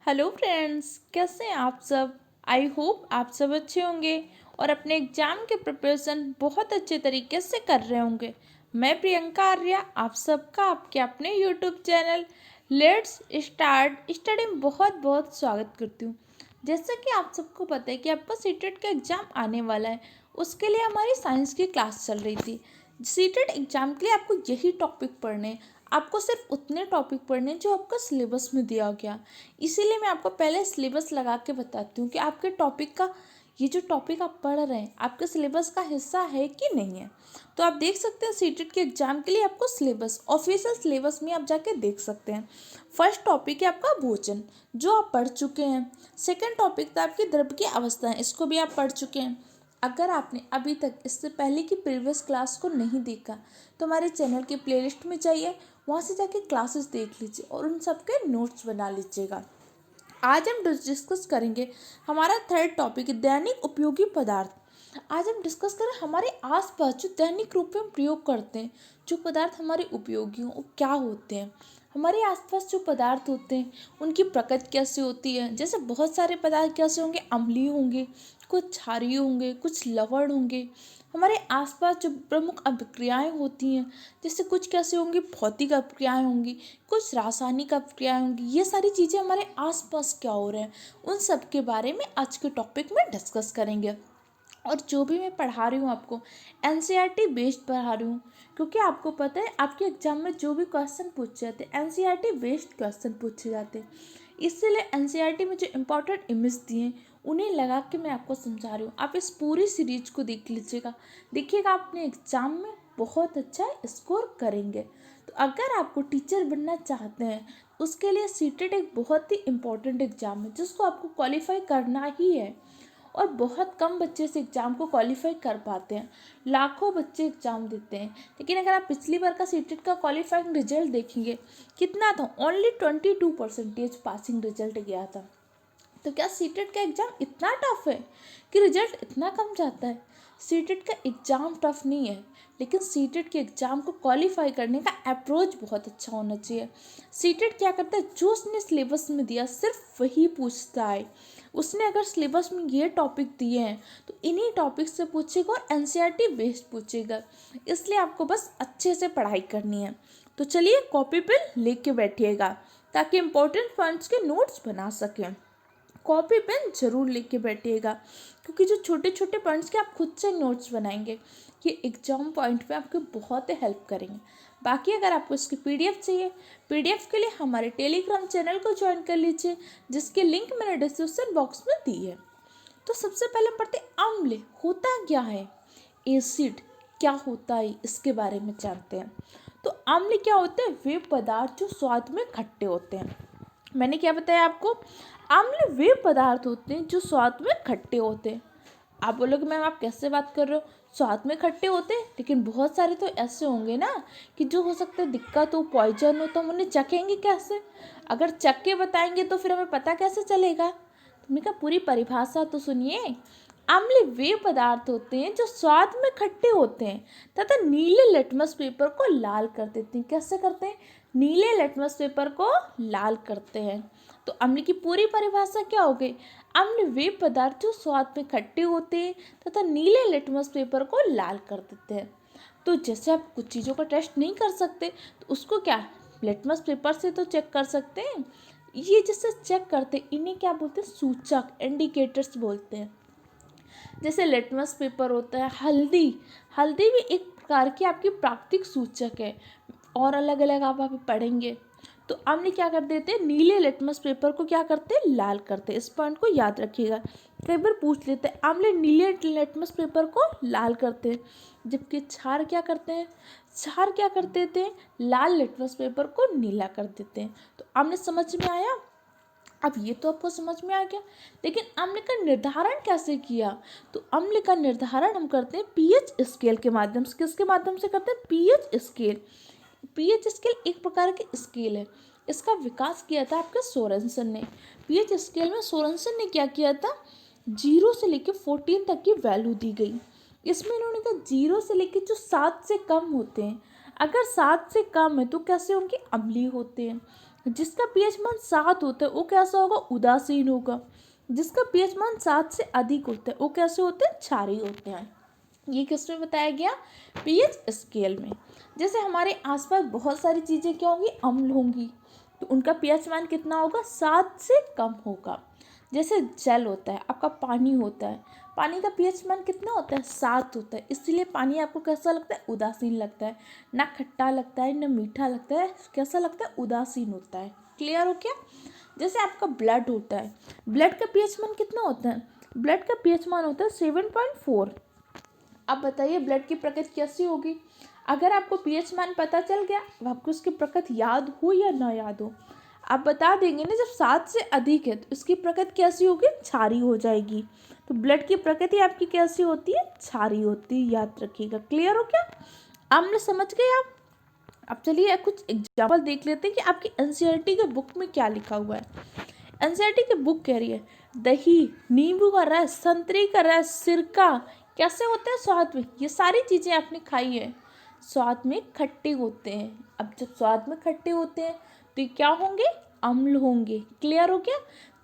Hello friends, कैसे हैं आप सब। आई होप आप सब अच्छे होंगे और अपने एग्ज़ाम के प्रिपरेशन बहुत अच्छे तरीके से कर रहे होंगे। मैं प्रियंका आर्या आप सबका आपके अपने YouTube channel let's start study में बहुत बहुत स्वागत करती हूँ। जैसा कि आप सबको पता है कि आपका सीटेट का एग्ज़ाम आने वाला है, उसके लिए हमारी साइंस की क्लास चल रही थी। सीटेट एग्ज़ाम के लिए आपको यही टॉपिक पढ़ने हैं, आपको सिर्फ उतने टॉपिक पढ़ने हैं जो आपका सिलेबस में दिया गया। इसीलिए मैं आपको पहले सिलेबस लगा के बताती हूँ कि आपके टॉपिक का ये जो टॉपिक आप पढ़ रहे हैं आपके सिलेबस का हिस्सा है कि नहीं है। तो आप देख सकते हैं सीटेट के एग्जाम के लिए आपको सिलेबस ऑफिशियल सिलेबस में आप जाके देख सकते हैं। फर्स्ट टॉपिक है आपका भोजन, जो आप पढ़ चुके हैं। सेकंड टॉपिक था आपकी द्रव्य की अवस्था है, इसको भी आप पढ़ चुके हैं। अगर आपने अभी तक इससे पहले की प्रीवियस क्लास को नहीं देखा तो हमारे चैनल की प्लेलिस्ट में जाइए, वहाँ से जाके क्लासेस देख लीजिए और उन सब के नोट्स बना लीजिएगा। आज हम डिस्कस करेंगे हमारा थर्ड टॉपिक दैनिक उपयोगी पदार्थ। आज हम डिस्कस करें हमारे आसपास जो दैनिक रूप में हम प्रयोग करते हैं, जो पदार्थ हमारे उपयोगी हों वो क्या होते हैं। हमारे आसपास जो पदार्थ होते हैं उनकी प्रकृति कैसे होती है। जैसे बहुत सारे पदार्थ कैसे होंगे, अम्लीय होंगे, कुछ क्षारीय होंगे, कुछ लवण होंगे। हमारे आसपास जो प्रमुख अभिक्रियाएं होती हैं, जैसे कुछ कैसे होंगी, भौतिक अभिक्रियाएं होंगी, कुछ रासायनिक अभिक्रियाएं होंगी। ये सारी चीज़ें हमारे आसपास क्या हो रहे हैं उन सब के बारे में आज के टॉपिक में डिस्कस करेंगे। और जो भी मैं पढ़ा रही हूँ आपको एनसीईआरटी बेस्ड पढ़ा रही हूँ, क्योंकि आपको पता है आपके एग्जाम में जो भी क्वेश्चन पूछे जाते हैं एनसीईआरटी बेस्ड क्वेश्चन पूछे जाते हैं। इसीलिए एनसीईआरटी में जो इम्पोर्टेंट इमेज दिए हैं उन्हें लगा के मैं आपको समझा रही हूँ। आप इस पूरी सीरीज को देख लीजिएगा, देखिएगा अपने एग्जाम में बहुत अच्छा स्कोर करेंगे। तो अगर आपको टीचर बनना चाहते हैं उसके लिए सीटेट एक बहुत ही इम्पोर्टेंट एग्ज़ाम है जिसको आपको क्वालिफाई करना ही है। और बहुत कम बच्चे इस एग्ज़ाम को क्वालिफाई कर पाते हैं, लाखों बच्चे एग्ज़ाम देते हैं। लेकिन अगर आप पिछली बार का सीटेट का क्वालिफाइंग रिजल्ट देखेंगे कितना था, ओनली 22% पासिंग रिजल्ट गया था। तो क्या सीटेट का एग्ज़ाम इतना टफ है कि रिजल्ट इतना कम जाता है। सीटेट का एग्ज़ाम टफ नहीं है, लेकिन सीटेट के एग्ज़ाम को क्वालिफाई करने का अप्रोच बहुत अच्छा होना चाहिए। सीटेट क्या करता है, जो उसने सिलेबस में दिया सिर्फ वही पूछता है। उसने अगर सिलेबस में ये टॉपिक दिए हैं तो इन्हीं टॉपिक से पूछेगा और एनसीईआरटी बेस्ड पूछेगा। इसलिए आपको बस अच्छे से पढ़ाई करनी है। तो चलिए कॉपी पेन लेके बैठिएगा ताकि इम्पोर्टेंट पॉइंट्स के नोट्स बना सकें। कॉपी पेन जरूर लेके बैठिएगा, क्योंकि जो छोटे छोटे पॉइंट्स के आप खुद से नोट्स बनाएंगे ये एग्जाम पॉइंट पे आपको बहुत हेल्प करेंगे। बाकी अगर आपको इसकी पीडीएफ चाहिए, पीडीएफ के लिए हमारे टेलीग्राम चैनल को ज्वाइन कर लीजिए, जिसकी लिंक मैंने डिस्क्रिप्शन बॉक्स में दी है। तो सबसे पहले पढ़ते अम्ल होता क्या है, एसिड क्या होता है, इसके बारे में जानते हैं। तो अम्ल क्या होते हैं, वे पदार्थ जो स्वाद में खट्टे होते हैं। मैंने क्या बताया आपको, अम्ल वे पदार्थ होते हैं जो स्वाद में खट्टे होते हैं। आप बोलोगे मैम आप कैसे बात कर रहे हो, स्वाद में खट्टे होते हैं, लेकिन बहुत सारे तो ऐसे होंगे ना कि जो हो सकता है दिक्कत हो, पॉइजन हो, तो हम उन्हें चखेंगे कैसे। अगर चख के बताएंगे तो फिर हमें पता कैसे चलेगा। तुमने कहा पूरी परिभाषा तो सुनिए। अम्ल वे पदार्थ होते हैं जो स्वाद में खट्टे होते हैं तथा नीले लिटमस पेपर को लाल कर देते हैं। कैसे करते हैं, नीले लिटमस पेपर को लाल करते हैं। तो अम्ल की पूरी परिभाषा क्या हो गई, अम्ल वे पदार्थ जो स्वाद में खट्टे होते हैं तथा नीले लिटमस पेपर को लाल कर देते हैं। तो जैसे आप कुछ चीज़ों का टेस्ट नहीं कर सकते तो उसको क्या लिटमस पेपर से तो चेक कर सकते हैं। ये जिससे चेक करते हैं इन्हें क्या बोलते हैं, सूचक, इंडिकेटर्स बोलते हैं। जैसे लिटमस पेपर होता है, हल्दी, हल्दी भी एक प्रकार की आपकी प्राकृतिक सूचक है और अलग अलग आप अभी पढ़ेंगे। तो अम्ल क्या कर देते हैं, नीले लिटमस पेपर को क्या करते हैं, लाल करते हैं। इस पॉइंट को याद रखिएगा, कई बार पूछ लेते हैं अम्ल नीले लिटमस पेपर को लाल करते हैं, जबकि क्षार क्या करते हैं, क्षार क्या कर देते हैं, लाल लिटमस पेपर को नीला कर देते हैं। तो अम्ल समझ में आया। अब ये तो आपको समझ में आ गया, लेकिन अम्ल का निर्धारण कैसे किया। तो अम्ल का निर्धारण हम करते हैं पीएच स्केल के माध्यम से। किसके माध्यम से करते हैं, पीएच स्केल। पीएच स्केल एक प्रकार की स्केल है, इसका विकास किया था आपके सोरेनसन ने। पीएच स्केल में सोरेनसन ने क्या किया था, 0 से लेकर 14 तक की वैल्यू दी गई। इसमें इन्होंने कहा 0 से लेकर जो 7 से कम होते हैं, अगर 7 से कम है तो कैसे होंगे, अम्लीय होते हैं। जिसका पीएच मान 7 होता है वो कैसा होगा, उदासीन होगा। जिसका पीएच मान 7 से अधिक होता है वो कैसे होते हैं, क्षारीय होते हैं। ये किस में बताया गया, पीएच स्केल में। जैसे हमारे आसपास बहुत सारी चीज़ें क्या होंगी, अम्ल होंगी, तो उनका पीएच मान कितना होगा, 7 से कम होगा। जैसे जल होता है, आपका पानी होता है, पानी का पीएच मान कितना होता है, 7 होता है, इसलिए पानी आपको कैसा लगता है, उदासीन लगता है, ना खट्टा लगता है ना मीठा लगता है, कैसा लगता है, उदासीन होता है। क्लियर हो क्या। जैसे आपका ब्लड होता है, ब्लड का पीएच मान कितना होता है, ब्लड का पीएच मान होता है 7.4। अब बताइए ब्लड की प्रकृति कैसी होगी। अगर आपको पीएच मान पता चल गया, अब आपको उसकी प्रकृति याद हो या ना याद हो, आप बता देंगे ना, जब 7 से अधिक है तो इसकी प्रकृति कैसी होगी, क्षारीय हो जाएगी। तो ब्लड की प्रकृति आपकी कैसी होती है, क्षारीय होती है, याद रखिएगा। क्लियर हो क्या, आपने समझ गए आप। अब चलिए कुछ एग्जाम्पल देख लेते हैं कि आपकी एनसीईआरटी के बुक में क्या लिखा हुआ है। एनसीईआरटी की बुक कह रही है दही, नींबू का रस, संतरी का रस, सिरका कैसे होते हैं, स्वाद में। ये सारी चीज़ें आपने खाई है, स्वाद में खट्टे होते हैं। अब जब स्वाद में खट्टे होते हैं तो ये क्या होंगे, अम्ल होंगे। क्लियर हो गया,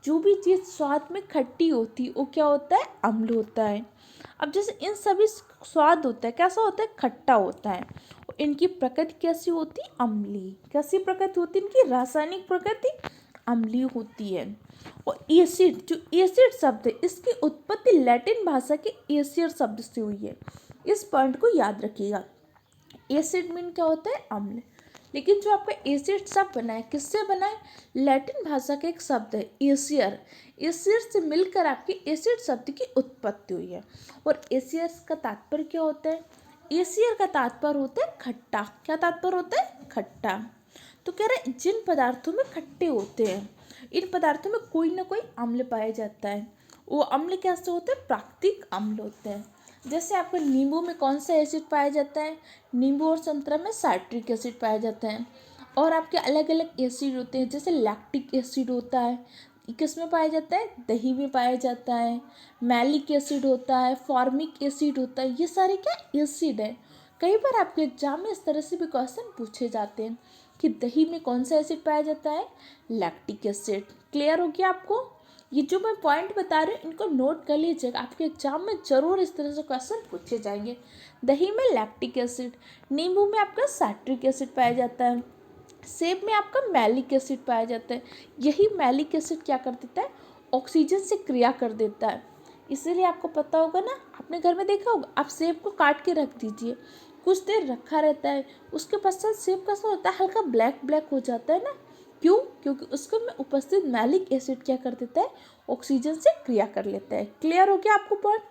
जो भी चीज़ स्वाद में खट्टी होती है वो क्या होता है, अम्ल होता है। अब जैसे इन सभी स्वाद होता है, कैसा होता है, खट्टा होता है। और इनकी प्रकृति कैसी होती है, अम्लीय। कैसी प्रकृति होती है इनकी, रासायनिक प्रकृति अम्लीय होती है। और एसिड, जो एसिड शब्द है इसकी उत्पत्ति लैटिन भाषा के एसियर शब्द से हुई है। इस पॉइंट को याद रखिएगा। एसिड मीन क्या होता है, अम्ल। लेकिन जो आपका एसिड शब्द बना है किससे बना है, लैटिन भाषा का एक शब्द है एसियर। एसियर से मिलकर आपके एसिड शब्द की उत्पत्ति हुई है। और एसियर का तात्पर्य क्या होता है, एसियर का तात्पर्य होता है खट्टा। क्या तात्पर्य होता है, खट्टा। तो कह रहे जिन पदार्थों में खट्टे होते हैं, इन पदार्थों में कोई ना कोई अम्ल पाया जाता है। वो अम्ल कैसे होते हैं, प्राकृतिक अम्ल होते हैं। जैसे आपको नींबू में कौन सा एसिड पाया जाता है, नींबू और संतरा में साइट्रिक एसिड पाया जाता है। और आपके अलग अलग एसिड होते हैं, जैसे लैक्टिक एसिड होता है, किस में पाया जाता है, दही में पाया जाता है। मैलिक एसिड होता है, फॉर्मिक एसिड होता है, ये सारे क्या एसिड है। कई बार आपके एग्जाम में इस तरह से भी क्वेश्चन पूछे जाते हैं कि दही में कौन सा एसिड पाया जाता है, लैक्टिक एसिड। क्लियर हो गया आपको। ये जो मैं पॉइंट बता रही हूँ इनको नोट कर लीजिएगा, आपके एग्जाम में जरूर इस तरह से क्वेश्चन पूछे जाएंगे। दही में लैक्टिक एसिड, नींबू में आपका साइट्रिक एसिड पाया जाता है, सेब में आपका मैलिक एसिड पाया जाता है। यही मैलिक एसिड क्या कर देता है, ऑक्सीजन से क्रिया कर देता है। इसीलिए आपको पता होगा ना, आपने घर में देखा होगा, आप सेब को काट के रख दीजिए, कुछ देर रखा रहता है, उसके पश्चात सेब कैसा होता है, हल्का ब्लैक ब्लैक हो जाता है ना। क्यों, क्योंकि उसके में उपस्थित मैलिक एसिड क्या कर देता है, ऑक्सीजन से क्रिया कर लेता है। क्लियर हो गया आपको पॉइंट।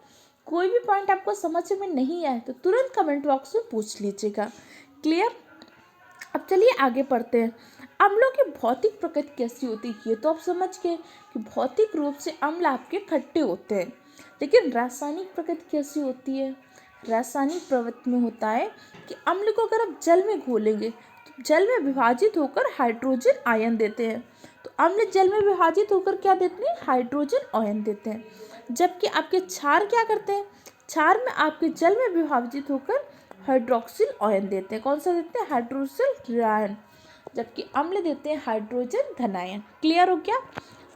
कोई भी पॉइंट आपको समझ में नहीं आए तो तुरंत कमेंट बॉक्स में पूछ लीजिएगा। क्लियर। अब चलिए आगे पढ़ते हैं। अम्लों की भौतिक प्रकृति कैसी होती है, ये तो आप समझ गए कि भौतिक रूप से अम्ल आपके खट्टे होते हैं। लेकिन रासायनिक प्रकृति कैसी होती है, रासायनिक प्रवृत्ति में होता है कि अम्ल को अगर आप जल में घोलेंगे तो जल में विभाजित होकर हाइड्रोजन आयन देते हैं। तो अम्ल जल में विभाजित होकर क्या देते हैं, हाइड्रोजन आयन देते हैं। जबकि आपके क्षार क्या करते हैं, क्षार में आपके जल में विभाजित होकर हाइड्रोक्सिल आयन देते हैं। कौन सा देते हैं, हाइड्रोक्सिल आयन। जबकि अम्ल देते हैं हाइड्रोजन धनायन। क्लियर हो गया।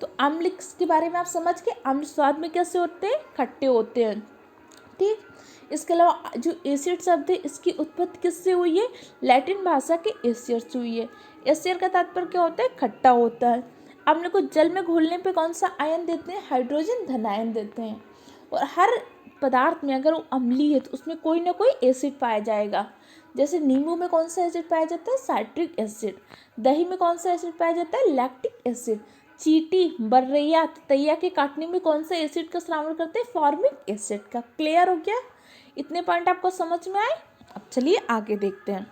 तो अम्ल के बारे में आप समझ के, अम्ल स्वाद में कैसे होते हैं, खट्टे होते हैं। ठीक। इसके अलावा जो एसिड शब्द है इसकी उत्पत्ति किससे हुई है, लैटिन भाषा के एसियर से हुई है। एसियर का तात्पर्य क्या होता है, खट्टा होता है। अम्ल को जल में घोलने पे कौन सा आयन देते हैं, हाइड्रोजन धनायन देते हैं। और हर पदार्थ में अगर वो अम्लीय है तो उसमें कोई ना कोई एसिड पाया जाएगा। जैसे नींबू में कौन सा एसिड पाया जाता है, साइट्रिक एसिड। दही में कौन सा एसिड पाया जाता है, लैक्टिक एसिड। चींटी, बर्रैया, ततैया के काटने में कौन सा एसिड का श्रावण करते हैं, फॉर्मिक एसिड का। क्लियर हो गया। इतने पॉइंट आपको समझ में आए। अब चलिए आगे देखते हैं।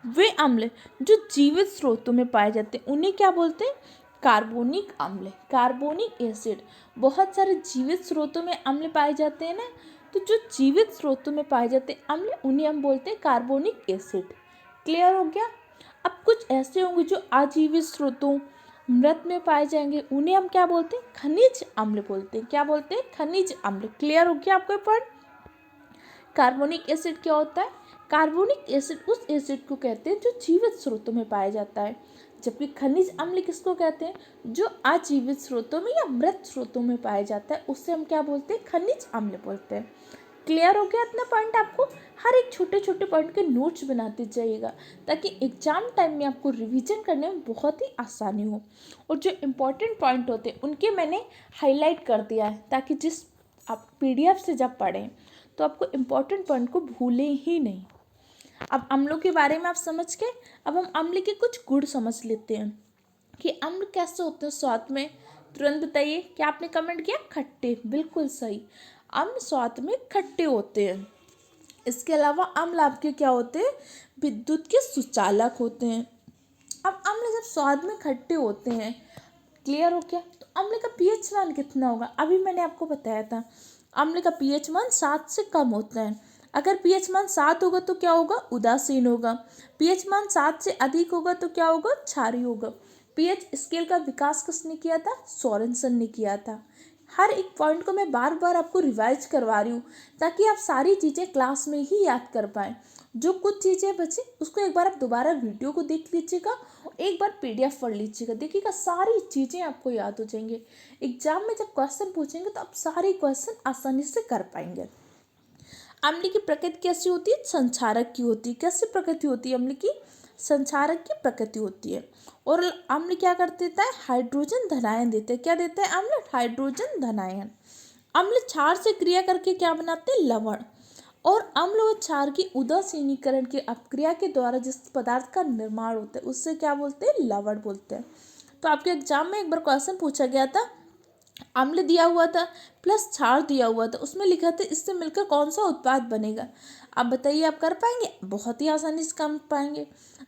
वे अम्ल जो जीवित स्रोतों में पाए जाते हैं उन्हें क्या बोलते हैं, कार्बोनिक अम्ल, कार्बोनिक एसिड। बहुत सारे जीवित स्रोतों में अम्ल पाए जाते हैं ना, तो जो जीवित स्रोतों में पाए जाते हैं अम्ल उन्हें हम बोलते हैं कार्बोनिक एसिड। क्लियर हो गया। अब कुछ ऐसे होंगे जो आजीवित स्रोतों, मृत में पाए जाएंगे, उन्हें हम क्या बोलते हैं, खनिज अम्ल बोलते हैं। क्या बोलते हैं, खनिज अम्ल। क्लियर हो गया आपको पॉइंट। कार्बोनिक एसिड क्या होता है, कार्बोनिक एसिड उस एसिड को कहते हैं जो जीवित स्रोतों में पाया जाता है। जबकि खनिज अम्ल किसको कहते हैं, जो आजीवित स्रोतों में या मृत स्रोतों में पाया जाता है, उससे हम क्या बोलते हैं, खनिज अम्ल बोलते हैं। क्लियर हो गया इतना पॉइंट आपको? हर एक छोटे छोटे पॉइंट के नोट्स बनाते जाइएगा ताकि एग्जाम टाइम में आपको रिवीजन करने में बहुत ही आसानी हो। और जो इम्पोर्टेंट पॉइंट होते हैं उनके मैंने हाईलाइट कर दिया है ताकि जिस आप पीडीएफ से जब पढ़ें तो आपको इम्पोर्टेंट पॉइंट को भूलें ही नहीं। अब अम्लों के बारे में आप समझ के अब हम अम्ल के कुछ गुण समझ लेते हैं कि अम्ल कैसे होते हैं स्वाद में। तुरंत बताइए, क्या आपने कमेंट किया? खट्टे, बिल्कुल सही। अम्ल स्वाद में खट्टे होते हैं। इसके अलावा अम्ल आपके क्या होते हैं, विद्युत के सुचालक होते हैं। अब अम्ल जब स्वाद में खट्टे होते हैं, क्लियर हो गया, तो अम्ल का पीएच मान कितना होगा? अभी मैंने आपको बताया था अम्ल का पीएच मान 7 से कम होता है। अगर पीएच मान 7 होगा तो क्या होगा? उदासीन होगा। पीएच मान 7 से अधिक होगा तो क्या होगा? क्षारीय होगा। पीएच स्केल का विकास किसने किया था? सोरेनसन ने किया था। हर एक पॉइंट को मैं बार बार आपको रिवाइज करवा रही हूँ ताकि आप सारी चीज़ें क्लास में ही याद कर पाएँ। जो कुछ चीज़ें बची उसको एक बार आप दोबारा वीडियो को देख लीजिएगा, एक बार पीडीएफ पढ़ लीजिएगा, देखिएगा सारी चीज़ें आपको याद हो जाएंगे। एग्जाम में जब क्वेश्चन पूछेंगे तो आप सारे क्वेश्चन आसानी से कर पाएंगे। अम्ल की प्रकृति कैसी होती है? संक्षारक की होती है। कैसी प्रकृति होती है अम्ल की? संक्षारक की प्रकृति होती है। और अम्ल क्या कर देता है? हाइड्रोजन धनायन देते हैं। क्या देते हैं अम्ल? हाइड्रोजन धनायन। अम्ल क्षार से क्रिया करके क्या बनाते हैं? लवण। और अम्ल और क्षार की उदासीनीकरण की अपक्रिया के द्वारा जिस पदार्थ का निर्माण होता है उससे क्या बोलते हैं? लवण बोलते हैं। तो आपके एग्जाम में एक बार क्वेश्चन पूछा गया था, अम्ल दिया हुआ था प्लस क्षार दिया हुआ था, उसमें लिखा था इससे मिलकर कौन सा उत्पाद बनेगा। आप बताइए, आप कर पाएंगे? बहुत ही आसानी से कर पाएंगे।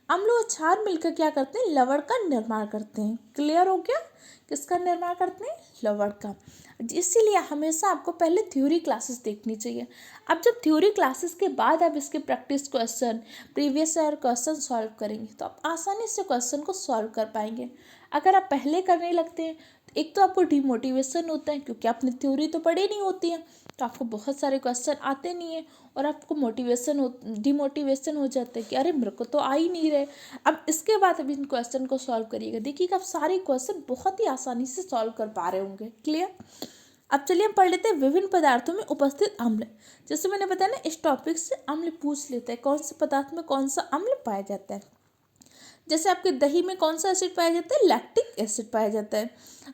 अम्ल और क्षार मिलकर क्या करते हैं? लवण का निर्माण करते हैं। क्लियर हो गया? किसका निर्माण करते हैं? लवण का। इसीलिए हमेशा आपको पहले थ्योरी क्लासेस देखनी चाहिए। अब जब थ्योरी क्लासेस के बाद आप इसके practice question, previous year question solve करेंगे तो आप आसानी से क्वेश्चन को सॉल्व कर पाएंगे। अगर आप पहले करने लगते हैं तो एक तो आपको डिमोटिवेशन होता है क्योंकि आपने थ्योरी तो पढ़ी नहीं होती है, तो आपको बहुत सारे क्वेश्चन आते नहीं है और आपको डिमोटिवेशन हो जाता है कि अरे मेरे को तो आ ही नहीं रहे। अब इसके बाद अब इन क्वेश्चन को सॉल्व करिएगा, देखिएगा आप सारे क्वेश्चन बहुत ही आसानी से सॉल्व कर पा रहे होंगे। क्लियर? अब चलिए हम पढ़ लेते हैं विभिन्न पदार्थों में उपस्थित अम्ल। जैसे मैंने बताया ना, इस टॉपिक से अम्ल पूछ लेते हैं, कौन से पदार्थ में कौन सा अम्ल पाया जाता है। जैसे आपके दही में कौन सा एसिड पाया जाता है? लैक्टिक एसिड पाया जाता है।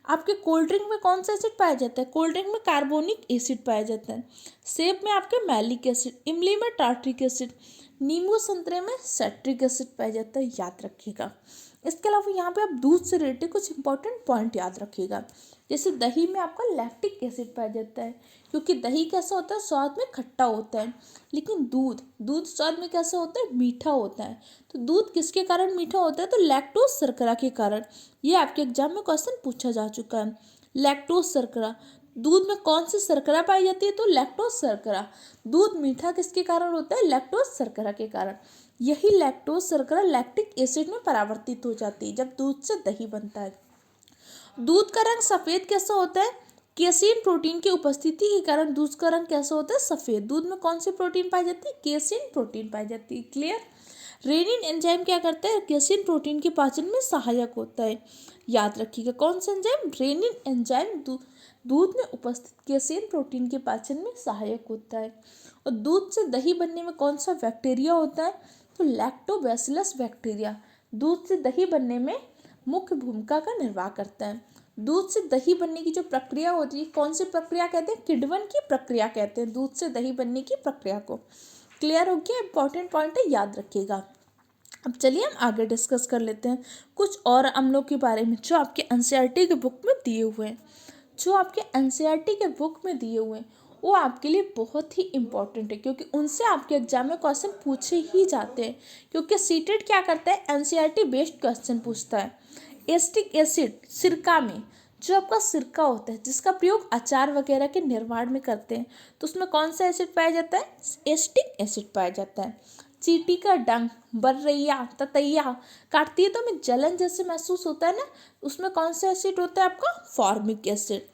आपके कोल्ड ड्रिंक में कौन सा एसिड पाया जाता है? कोल्ड ड्रिंक में कार्बोनिक एसिड पाया जाता है। सेब में आपके मैलिक एसिड, इमली में टार्ट्रिक एसिड, नींबू संतरे में सेट्रिक एसिड पाया जाता है। याद रखिएगा। इसके अलावा यहाँ पे आप दूध से रिलेटेड कुछ इंपॉर्टेंट पॉइंट याद रखिएगा। जैसे दही में आपका लैक्टिक एसिड पाया जाता है क्योंकि दही कैसा होता है? स्वाद में खट्टा होता है। लेकिन दूध स्वाद में कैसा होता है? मीठा होता है। तो दूध किसके कारण मीठा होता है? तो लैक्टोज शर्करा के कारण। ये आपके एग्जाम में क्वेश्चन पूछा जा चुका है। लैक्टोज शर्करा, दूध में कौन सी शर्करा पाई जाती है? तो लैक्टोज शर्करा। दूध मीठा किसके कारण होता है? लैक्टोज शर्करा के कारण। यही लैक्टोज शर्करा लैक्टिक एसिड में परावर्तित हो जाती है जब दूध से दही बनता है। दूध का रंग सफ़ेद कैसा होता है? केसिन प्रोटीन की उपस्थिति के कारण दूध का रंग कैसा होता है? सफ़ेद। दूध में कौन सी प्रोटीन पाई जाती है? केसिन प्रोटीन पाई जाती है। क्लियर? रेनिन एंजाइम क्या करता है? केसिन प्रोटीन के पाचन में सहायक होता है। याद रखिएगा, कौन सा एंजाइम? रेनिन एंजाइम दूध में उपस्थित केसिन प्रोटीन के पाचन में सहायक होता है। और दूध से दही बनने में कौन सा बैक्टीरिया होता है? तो लैक्टोबैसिलस बैक्टीरिया दूध से दही बनने में मुख्य भूमिका का निर्वाह करता है। दूध से दही बनने की जो प्रक्रिया होती है, कौन सी प्रक्रिया कहते हैं? किण्वन की प्रक्रिया कहते हैं दूध से दही बनने की प्रक्रिया को। क्लियर हो गया? इंपॉर्टेंट पॉइंट है, याद रखिएगा। अब चलिए हम आगे डिस्कस कर लेते हैं कुछ और अम्लों के बारे में जो आपके एनसीईआरटी के बुक में दिए हुए हैं। जो आपके एनसीईआरटी के बुक में दिए हुए हैं वो आपके लिए बहुत ही इम्पॉर्टेंट है क्योंकि उनसे आपके एग्जाम में क्वेश्चन पूछे ही जाते हैं। क्योंकि सीटेट क्या करता है? एनसीईआरटी बेस्ड क्वेश्चन पूछता है। एस्टिक एसिड, सिरका में जो आपका सिरका होता है जिसका प्रयोग अचार वगैरह के निर्माण में करते हैं, तो उसमें कौन सा एसिड पाया जाता है? एस्टिक एसिड पाया जाता है। चींटी का डंक, बर्रैया, ततैया काटती है तो हमें जलन जैसे महसूस होता है ना, उसमें कौन सा एसिड होता है आपका? Formic acid.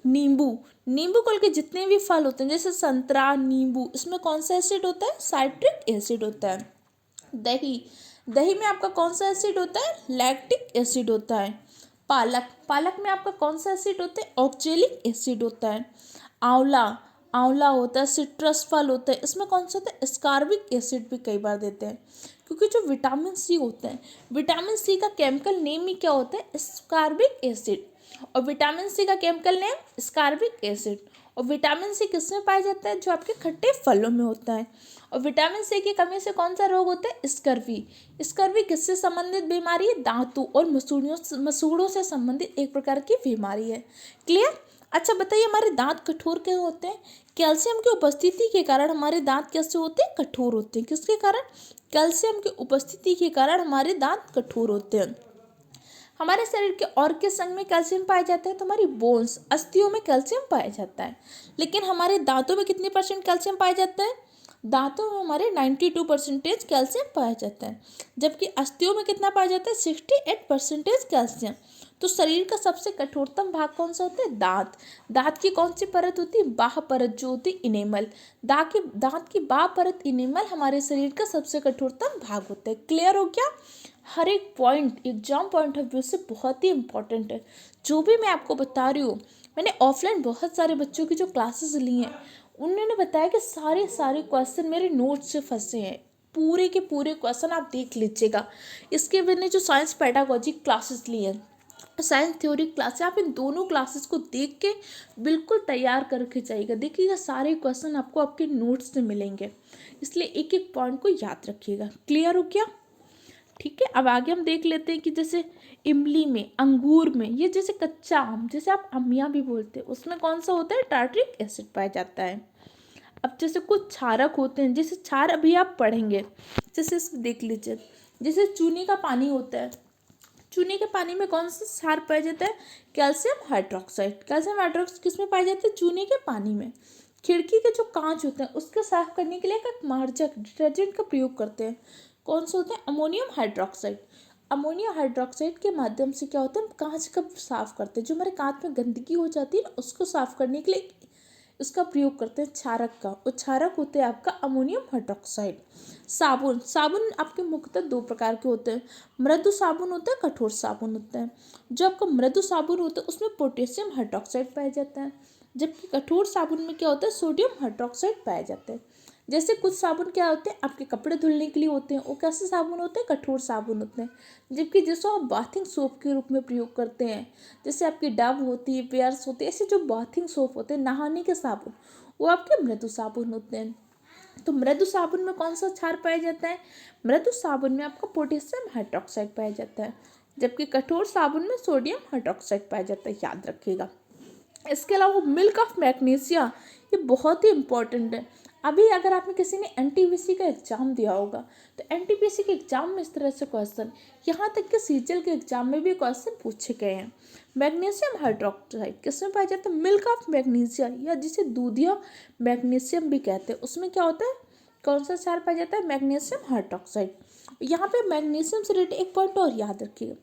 नींबू कुल के जितने भी फल होते हैं जैसे संतरा, नींबू, इसमें कौन सा एसिड होता है? साइट्रिक एसिड होता है। दही में आपका कौन सा एसिड होता है? लैक्टिक एसिड होता है। पालक, पालक में आपका कौन सा एसिड होता है? ऑक्जेलिक एसिड होता है। आंवला, आंवला होता है, सिट्रस फल होता है, इसमें कौन सा होता है? स्कारबिक एसिड भी कई बार देते हैं। क्योंकि जो विटामिन सी होता है, विटामिन सी का केमिकल नेम ही क्या होता है? स्कारबिक एसिड। और विटामिन सी का केमिकल नेम स्कारबिक एसिड। और विटामिन सी किस में पाया जाता है? जो आपके खट्टे फलों में होता है। और विटामिन सी की कमी से कौन सा रोग होता है? स्कर्वी। स्कर्वी किससे संबंधित बीमारी है? दांतों और मसूड़ों से संबंधित एक प्रकार की बीमारी है। क्लियर? अच्छा बताइए, हमारे दांत कठोर क्यों होते हैं? कैल्शियम की उपस्थिति के कारण हमारे दांत कैसे होते हैं? कठोर होते हैं। किसके कारण? कैल्शियम की उपस्थिति के कारण हमारे दांत कठोर होते हैं। हमारे शरीर के और किस अंग में कैल्शियम पाया जाता है? तो हमारी बोन्स, अस्थियों में कैल्शियम पाया जाता है। लेकिन हमारे दांतों में कितने % कैल्शियम पाया जाता है? दांतों में हमारे 92% कैल्शियम पाया जाता है। जबकि अस्थियों में कितना पाया जाता है? 68% कैल्शियम। तो शरीर का सबसे कठोरतम भाग कौन सा होता है? दांत। दांत की कौन सी परत होती है? बाह्य परत, जो होती है इनेमल। दांत की बाह्य परत इनेमल हमारे शरीर का सबसे कठोरतम भाग होता है। क्लियर हो गया? हर एक point exam point of view से बहुत ही इंपॉर्टेंट है। जो भी मैं आपको बता रही हूँ, मैंने ऑफलाइन बहुत सारे बच्चों की जो क्लासेस ली हैं, उन्होंने बताया कि सारे क्वेश्चन मेरे नोट्स से फंसे हैं। पूरे के पूरे क्वेश्चन आप देख लीजिएगा। इसके मैंने जो साइंस पेडागोजी क्लासेस ली हैं, साइंस थ्योरी क्लास, आप इन दोनों क्लासेस को देख के बिल्कुल तैयार करके जाइएगा। देखिएगा सारे क्वेश्चन आपको आपके नोट्स से मिलेंगे, इसलिए एक एक पॉइंट को याद रखिएगा। क्लियर हो गया? ठीक है, अब आगे हम देख लेते हैं कि जैसे इमली में, अंगूर में, ये जैसे कच्चा आम, जैसे आप अमिया भी बोलते हैं, उसमें कौन सा होता है? टार्ट्रिक एसिड पाया जाता है। अब जैसे कुछ क्षारक होते हैं, जैसे क्षार अभी आप पढ़ेंगे, जैसे इसमें देख लीजिए, जैसे चूने का पानी होता है, चूने के पानी में कौन सा क्षार पाया जाता है? Calcium hydroxide. कैल्शियम हाइड्रोक्साइड किस में पाया जाता है? चूने के पानी में। खिड़की के जो कांच होते हैं उसको साफ करने के लिए एक मार्जक, डिटर्जेंट का प्रयोग करते हैं। कौन सा होता है? Ammonium hydroxide. अमोनियम हाइड्रोक्साइड के माध्यम से क्या होता है? हम कांच का साफ करते हैं। जो हमारे कांच में गंदगी हो जाती है ना, उसको साफ करने के लिए इसका प्रयोग करते हैं क्षारक का। और क्षारक होते हैं आपका अमोनियम हाइड्रोक्साइड। साबुन, साबुन आपके मुख्यतः दो प्रकार के होते हैं। मृदु साबुन होता है, कठोर साबुन होता है। जो आपका मृदु साबुन होता है उसमें पोटेशियम हाइड्रोक्साइड पाया जाता है, जबकि कठोर साबुन में क्या होता है? सोडियम हाइड्रोक्साइड पाया जाता है। जैसे कुछ साबुन क्या होते हैं? आपके कपड़े धुलने के लिए होते हैं, वो कैसे साबुन होते हैं? कठोर साबुन होते हैं। जबकि जिसको आप बाथिंग सोप के रूप में प्रयोग करते हैं, जैसे आपकी डव होती है, पेयर्स होते हैं, ऐसे जो बाथिंग सोप होते हैं, नहाने के साबुन, वो आपके मृदु साबुन होते हैं। तो मृदु साबुन में कौन सा क्षार पाया जाता है? मृदु साबुन में आपका पोटेशियम हाइड्रोक्साइड पाया जाता है, जबकि कठोर साबुन में सोडियम हाइड्रोक्साइड पाया जाता है। याद रखिएगा। इसके अलावा मिल्क ऑफ मैग्नीशिया, ये बहुत ही इंपॉर्टेंट है। अभी अगर आपने किसी ने एनटीपीसी का एग्जाम दिया होगा, तो एनटीपीसी के एग्जाम में इस तरह से क्वेश्चन, यहाँ तक कि सीजीएल के एग्जाम में भी क्वेश्चन पूछे गए हैं। मैग्नीशियम हाइड्रोक्साइड किस में पाया जाता है? मिल्क ऑफ मैग्नीशिया, या जिसे दूधिया मैग्नीशियम भी कहते हैं, उसमें क्या होता है? कौन सा क्षार पाया जाता है? Magnesium hydroxide. यहाँ पे मैग्नीशियम से रिलेटेड एक पॉइंट और याद रखिएगा।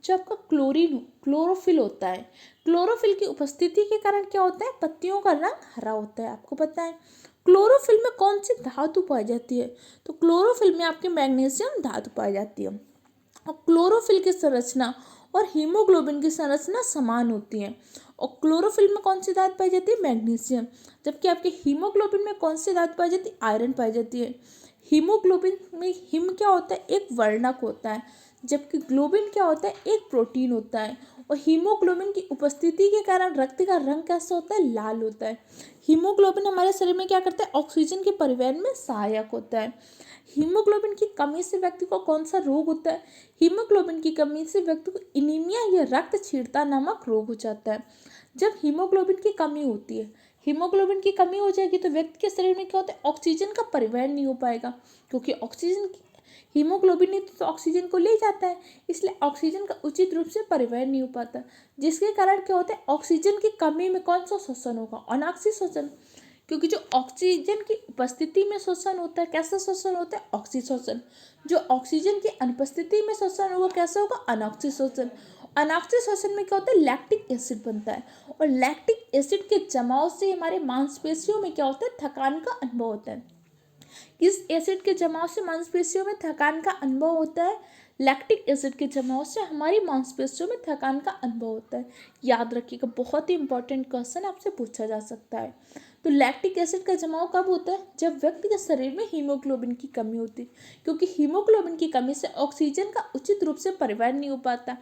जो आपका क्लोरोफिल होता है, क्लोरोफिल की उपस्थिति के कारण क्या होता है? पत्तियों का रंग हरा होता है। आपको पता है क्लोरोफिल में कौन सी धातु पाई जाती है? तो क्लोरोफिल में आपकी मैग्नीशियम धातु पाई जाती है। और क्लोरोफिल की संरचना और हीमोग्लोबिन की संरचना समान होती है। और क्लोरोफिल में कौन सी धातु पाई जाती है? मैग्नीशियम। जबकि आपके हीमोग्लोबिन में कौन सी धातु पाई जाती है? आयरन पाई जाती है। हीमोग्लोबिन में हिम क्या होता है? एक वर्णक होता है, जबकि ग्लोबिन क्या होता है? एक प्रोटीन होता है। और हीमोग्लोबिन की उपस्थिति के कारण रक्त का रंग कैसा होता है? लाल होता है। हीमोग्लोबिन हमारे शरीर में क्या करता है? ऑक्सीजन के परिवहन में सहायक होता है। हीमोग्लोबिन की कमी से व्यक्ति को कौन सा रोग होता है? हीमोग्लोबिन की कमी से व्यक्ति को एनीमिया या रक्त छीड़ता नामक रोग हो जाता है। जब हीमोग्लोबिन की कमी होती है, हीमोग्लोबिन की कमी हो जाएगी तो व्यक्ति के शरीर में क्या होता है? ऑक्सीजन का परिवहन नहीं हो पाएगा, क्योंकि हीमोग्लोबिन ही तो ऑक्सीजन को ले जाता है, इसलिए ऑक्सीजन का उचित रूप से परिवहन नहीं हो पाता, जिसके कारण क्या होता है? ऑक्सीजन की कमी में कौन सा श्वसन होगा? अनाक्षी श्वसन। क्योंकि जो ऑक्सीजन की उपस्थिति में श्वसन होता है, कैसा श्वसन होता है? ऑक्सी श्वसन। जो ऑक्सीजन की अनुपस्थिति में श्वसन होगा, कैसा होगा? अनाक्षी श्वसन। अनाक्षी श्वसन में क्या होता है? लैक्टिक एसिड बनता है, और लैक्टिक एसिड के जमाव से हमारे मांसपेशियों में क्या होता है? थकान का अनुभव होता है। किस एसिड के जमाव से मांसपेशियों में थकान का अनुभव होता है? लैक्टिक एसिड के जमाव से हमारी मांसपेशियों में थकान का अनुभव होता है। याद रखिएगा, बहुत ही इंपॉर्टेंट क्वेश्चन आपसे पूछा जा सकता है। तो लैक्टिक एसिड का जमाव कब होता है? जब व्यक्ति के शरीर में हीमोग्लोबिन की कमी होती है, क्योंकि हीमोग्लोबिन की कमी से ऑक्सीजन का उचित रूप से परिवहन नहीं हो पाता।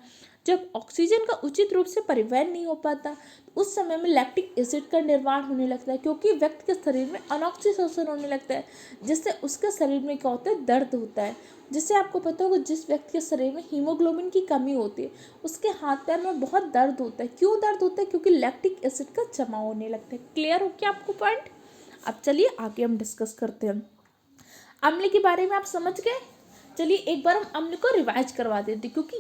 जब ऑक्सीजन का उचित रूप से परिवहन नहीं हो पाता तो उस समय में लैक्टिक एसिड का निर्माण होने लगता है, क्योंकि व्यक्ति के शरीर में अनऑक्सीजन होने लगता है, जिससे उसके शरीर में क्या होता है? दर्द होता है। जिससे आपको पता होगा, जिस व्यक्ति के शरीर में हीमोग्लोबिन की कमी होती है उसके हाथ पैर में बहुत दर्द होता है। क्यों दर्द होता है? क्योंकि लैक्टिक एसिड का जमाव होने लगता है। क्लियर हो क्या आपको पॉइंट? अब चलिए आगे हम डिस्कस करते हैं। अम्ल के बारे में आप समझ गए। चलिए एक बार हम अम्ल को रिवाइज करवा देते, क्योंकि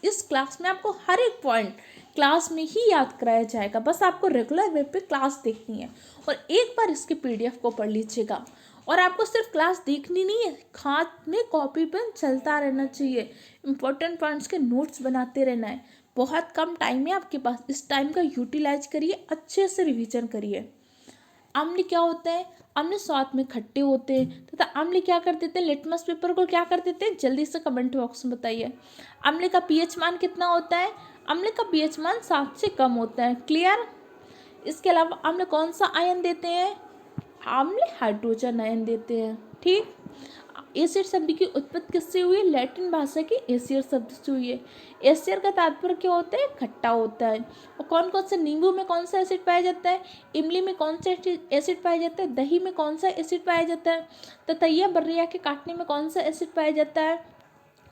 इस क्लास में आपको हर एक पॉइंट क्लास में ही याद कराया जाएगा। बस आपको रेगुलर वे पे क्लास देखनी है और एक बार इसके PDF को पढ़ लीजिएगा। और आपको सिर्फ क्लास देखनी नहीं है, हाथ में कॉपी पेन चलता रहना चाहिए, इंपॉर्टेंट पॉइंट्स के नोट्स बनाते रहना है। बहुत कम टाइम है आपके पास, इस टाइम का यूटिलाइज करिए, अच्छे से रिविजन करिए। अम्ल क्या होता है? अम्ल स्वाद में खट्टे होते हैं तथा अम्ल क्या कर देते हैं? लिटमस पेपर को क्या कर देते हैं? जल्दी से कमेंट बॉक्स में बताइए। अम्ल का pH मान कितना होता है? अम्ल का pH मान 7 से कम होता है। क्लियर? इसके अलावा अम्ल कौन सा आयन देते हैं? अम्ल हाइड्रोजन आयन देते हैं। ठीक। एसिड शब्द की उत्पत्ति किससे हुई है? लैटिन भाषा की एसियर शब्द से हुई है। एसियर का तात्पर्य क्या होता है? खट्टा होता है। और कौन कौन से, नींबू में कौन सा एसिड पाया जाता है? इमली में कौन सा एसिड पाया जाता है? दही में कौन सा एसिड पाया जाता है? ततैया बर्रिया के काटने में कौन सा एसिड पाया जाता है?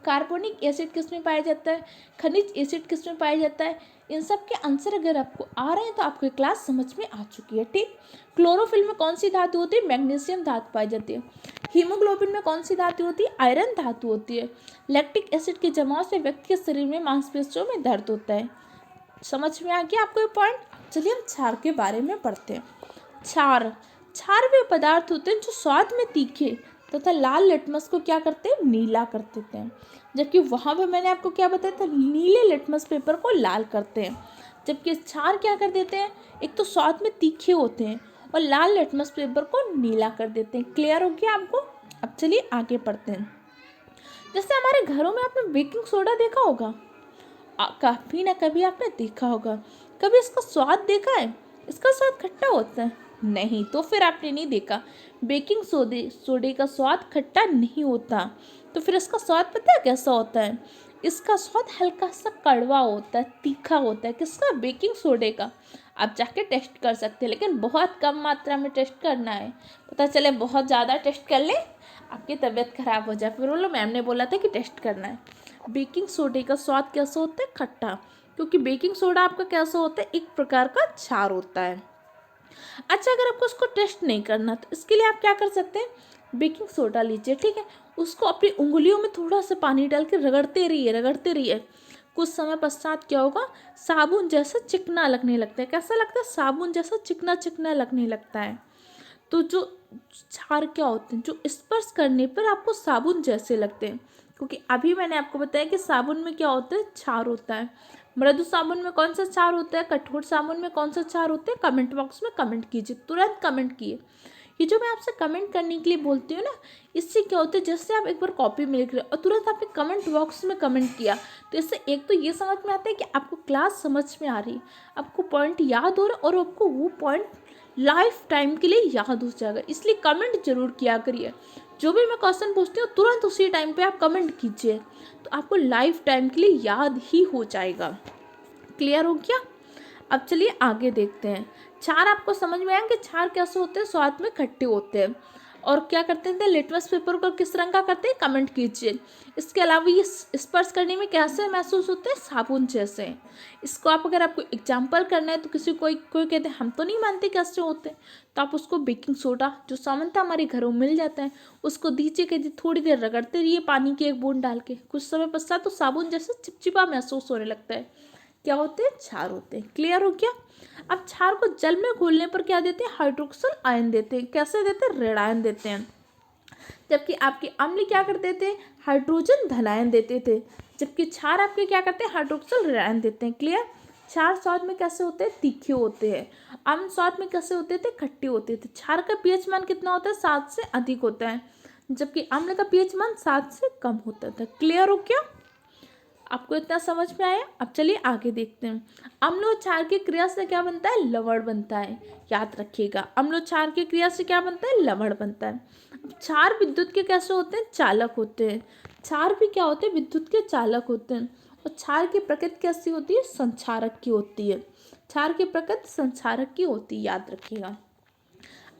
कार्बोनिक एसिड किस में पाया जाता है? खनिज एसिड किस में पाया जाता है? इन सब के आंसर अगर आपको आ रहे हैं तो आपको क्लास समझ में आ चुकी है। ठीक। क्लोरोफिल में कौन सी धातु होती है? मैग्नीशियम धातु पाई जाती है। हीमोग्लोबिन में कौन सी धातु होती है? आयरन धातु होती है। लैक्टिक एसिड के जमाव से व्यक्ति के शरीर में मांसपेशियों में दर्द होता है। समझ में आ गया आपको ये पॉइंट? चलिए हम क्षार के बारे में पढ़ते हैं। क्षार वे पदार्थ होते हैं जो स्वाद में तीखे तथा लाल लिटमस को क्या करते हैं? नीला कर देते हैं। जबकि वहाँ पे मैंने आपको क्या बताया था? नीले लिटमस पेपर को लाल करते हैं। जबकि क्षार क्या कर देते हैं? एक तो स्वाद में तीखे होते हैं और लाल लिटमस पेपर को नीला कर देते हैं। क्लियर हो गया आपको? अब चलिए आगे पढ़ते हैं। जैसे हमारे घरों में आपने बेकिंग सोडा देखा होगा, कभी ना कभी आपने देखा होगा। कभी इसका स्वाद देखा है? इसका स्वाद खट्टा होता है? नहीं, तो फिर आपने नहीं देखा। बेकिंग सोडे का स्वाद खट्टा नहीं होता। तो फिर इसका स्वाद पता है कैसा होता है? इसका स्वाद हल्का सा कड़वा होता है, तीखा होता है। किसका? बेकिंग सोडे का। आप जाके टेस्ट कर सकते हैं, लेकिन बहुत कम मात्रा में टेस्ट करना है। पता चले बहुत ज़्यादा टेस्ट कर ले, आपकी तबीयत खराब हो जाए, फिर बोलो मैम ने बोला था कि टेस्ट करना है। बेकिंग सोडे का स्वाद कैसा होता है? खट्टा। क्योंकि बेकिंग सोडा आपका कैसा होता है? एक प्रकार का क्षार होता है। अच्छा, अगर आपको उसको टेस्ट नहीं करना तो इसके लिए आप क्या कर सकते हैं? बेकिंग सोडा लीजिए, ठीक है, उसको अपनी उंगलियों में थोड़ा सा पानी डाल के रगड़ते रहिए। कुछ समय पश्चात क्या होगा? साबुन जैसा चिकना लगने लगता है। कैसा लगता है? साबुन जैसा चिकना चिकना लगने लगता है। तो जो क्षार क्या होते हैं? जो स्पर्श करने पर आपको साबुन जैसे लगते हैं। क्योंकि अभी मैंने आपको बताया कि साबुन में क्या होता है? क्षार होता है। मृदु साबुन में कौन सा क्षार होता है? कठोर साबुन में कौन सा क्षार होता है? कमेंट बॉक्स में कमेंट कीजिए, तुरंत कमेंट कीजिए। ये जो मैं आपसे कमेंट करने के लिए बोलती हूँ ना, इससे क्या होता है? जैसे आप एक बार कॉपी में लिख रहे हो और तुरंत आपने कमेंट बॉक्स में कमेंट किया, तो इससे एक तो ये समझ में आता है कि आपको क्लास समझ में आ रही है, आपको पॉइंट याद हो रहा है और आपको वो पॉइंट लाइफ टाइम के लिए याद हो जाएगा। इसलिए कमेंट जरूर किया करिए। जो भी मैं क्वेश्चन पूछती हूँ तुरंत उसी टाइम पे आप कमेंट कीजिए, तो आपको लाइफ टाइम के लिए याद ही हो जाएगा। क्लियर हो गया? अब चलिए आगे देखते हैं। क्षार आपको समझ में आया कि क्षार कैसे होते हैं? स्वाद में खट्टे होते हैं। और क्या करते थे? लिटमस पेपर को किस रंग का करते हैं? कमेंट कीजिए। इसके अलावा ये स्पर्श करने में कैसे महसूस होते हैं? साबुन जैसे। इसको आप, अगर आपको एग्जाम्पल करना है तो कोई कहते हैं हम तो नहीं मानते कैसे होते हैं, तो आप उसको बेकिंग सोडा जो सामान्यतः हमारे घरों में मिल जाता है उसको दीजिए, कहते थोड़ी देर रगड़ते रहिए पानी की एक बूंद डाल के, कुछ समय पश्चात तो साबुन जैसे चिपचिपा महसूस होने लगता है। क्या होते हैं? क्षार होते हैं। क्लियर हो गया? अब क्षार को जल में घोलने पर क्या देते हैं? हाइड्रोक्सल आयन देते हैं। कैसे देते हैं? ऋण आयन देते हैं। जबकि आपके अम्ल क्या करते थे? हाइड्रोजन धनायन देते थे। जबकि क्षार आपके क्या करते हैं? हाइड्रोक्सल ऋण आयन देते हैं। क्लियर? क्षार स्वाद में कैसे होते हैं? तीखे होते हैं। अम्ल स्वाद में कैसे होते थे? खट्टे होते थे। क्षार का पीएच मान कितना होता है? 7 से अधिक होता है, जबकि अम्ल का पीएच मान 7 से कम होता था। क्लियर हो क्या? आपको इतना समझ में आया? अब चलिए आगे देखते हैं। अम्ल और क्षार की क्रिया से क्या बनता है? लवण बनता है। याद रखिएगा, अम्ल और क्षार की क्रिया से क्या बनता है? लवण बनता है। अब क्षार विद्युत के कैसे होते हैं? चालक होते हैं। क्षार भी क्या होते हैं? विद्युत के चालक होते हैं। और क्षार की प्रकृति कैसी होती है? संक्षारक की होती है। क्षार की प्रकृति संक्षारक की होती है, याद रखिएगा।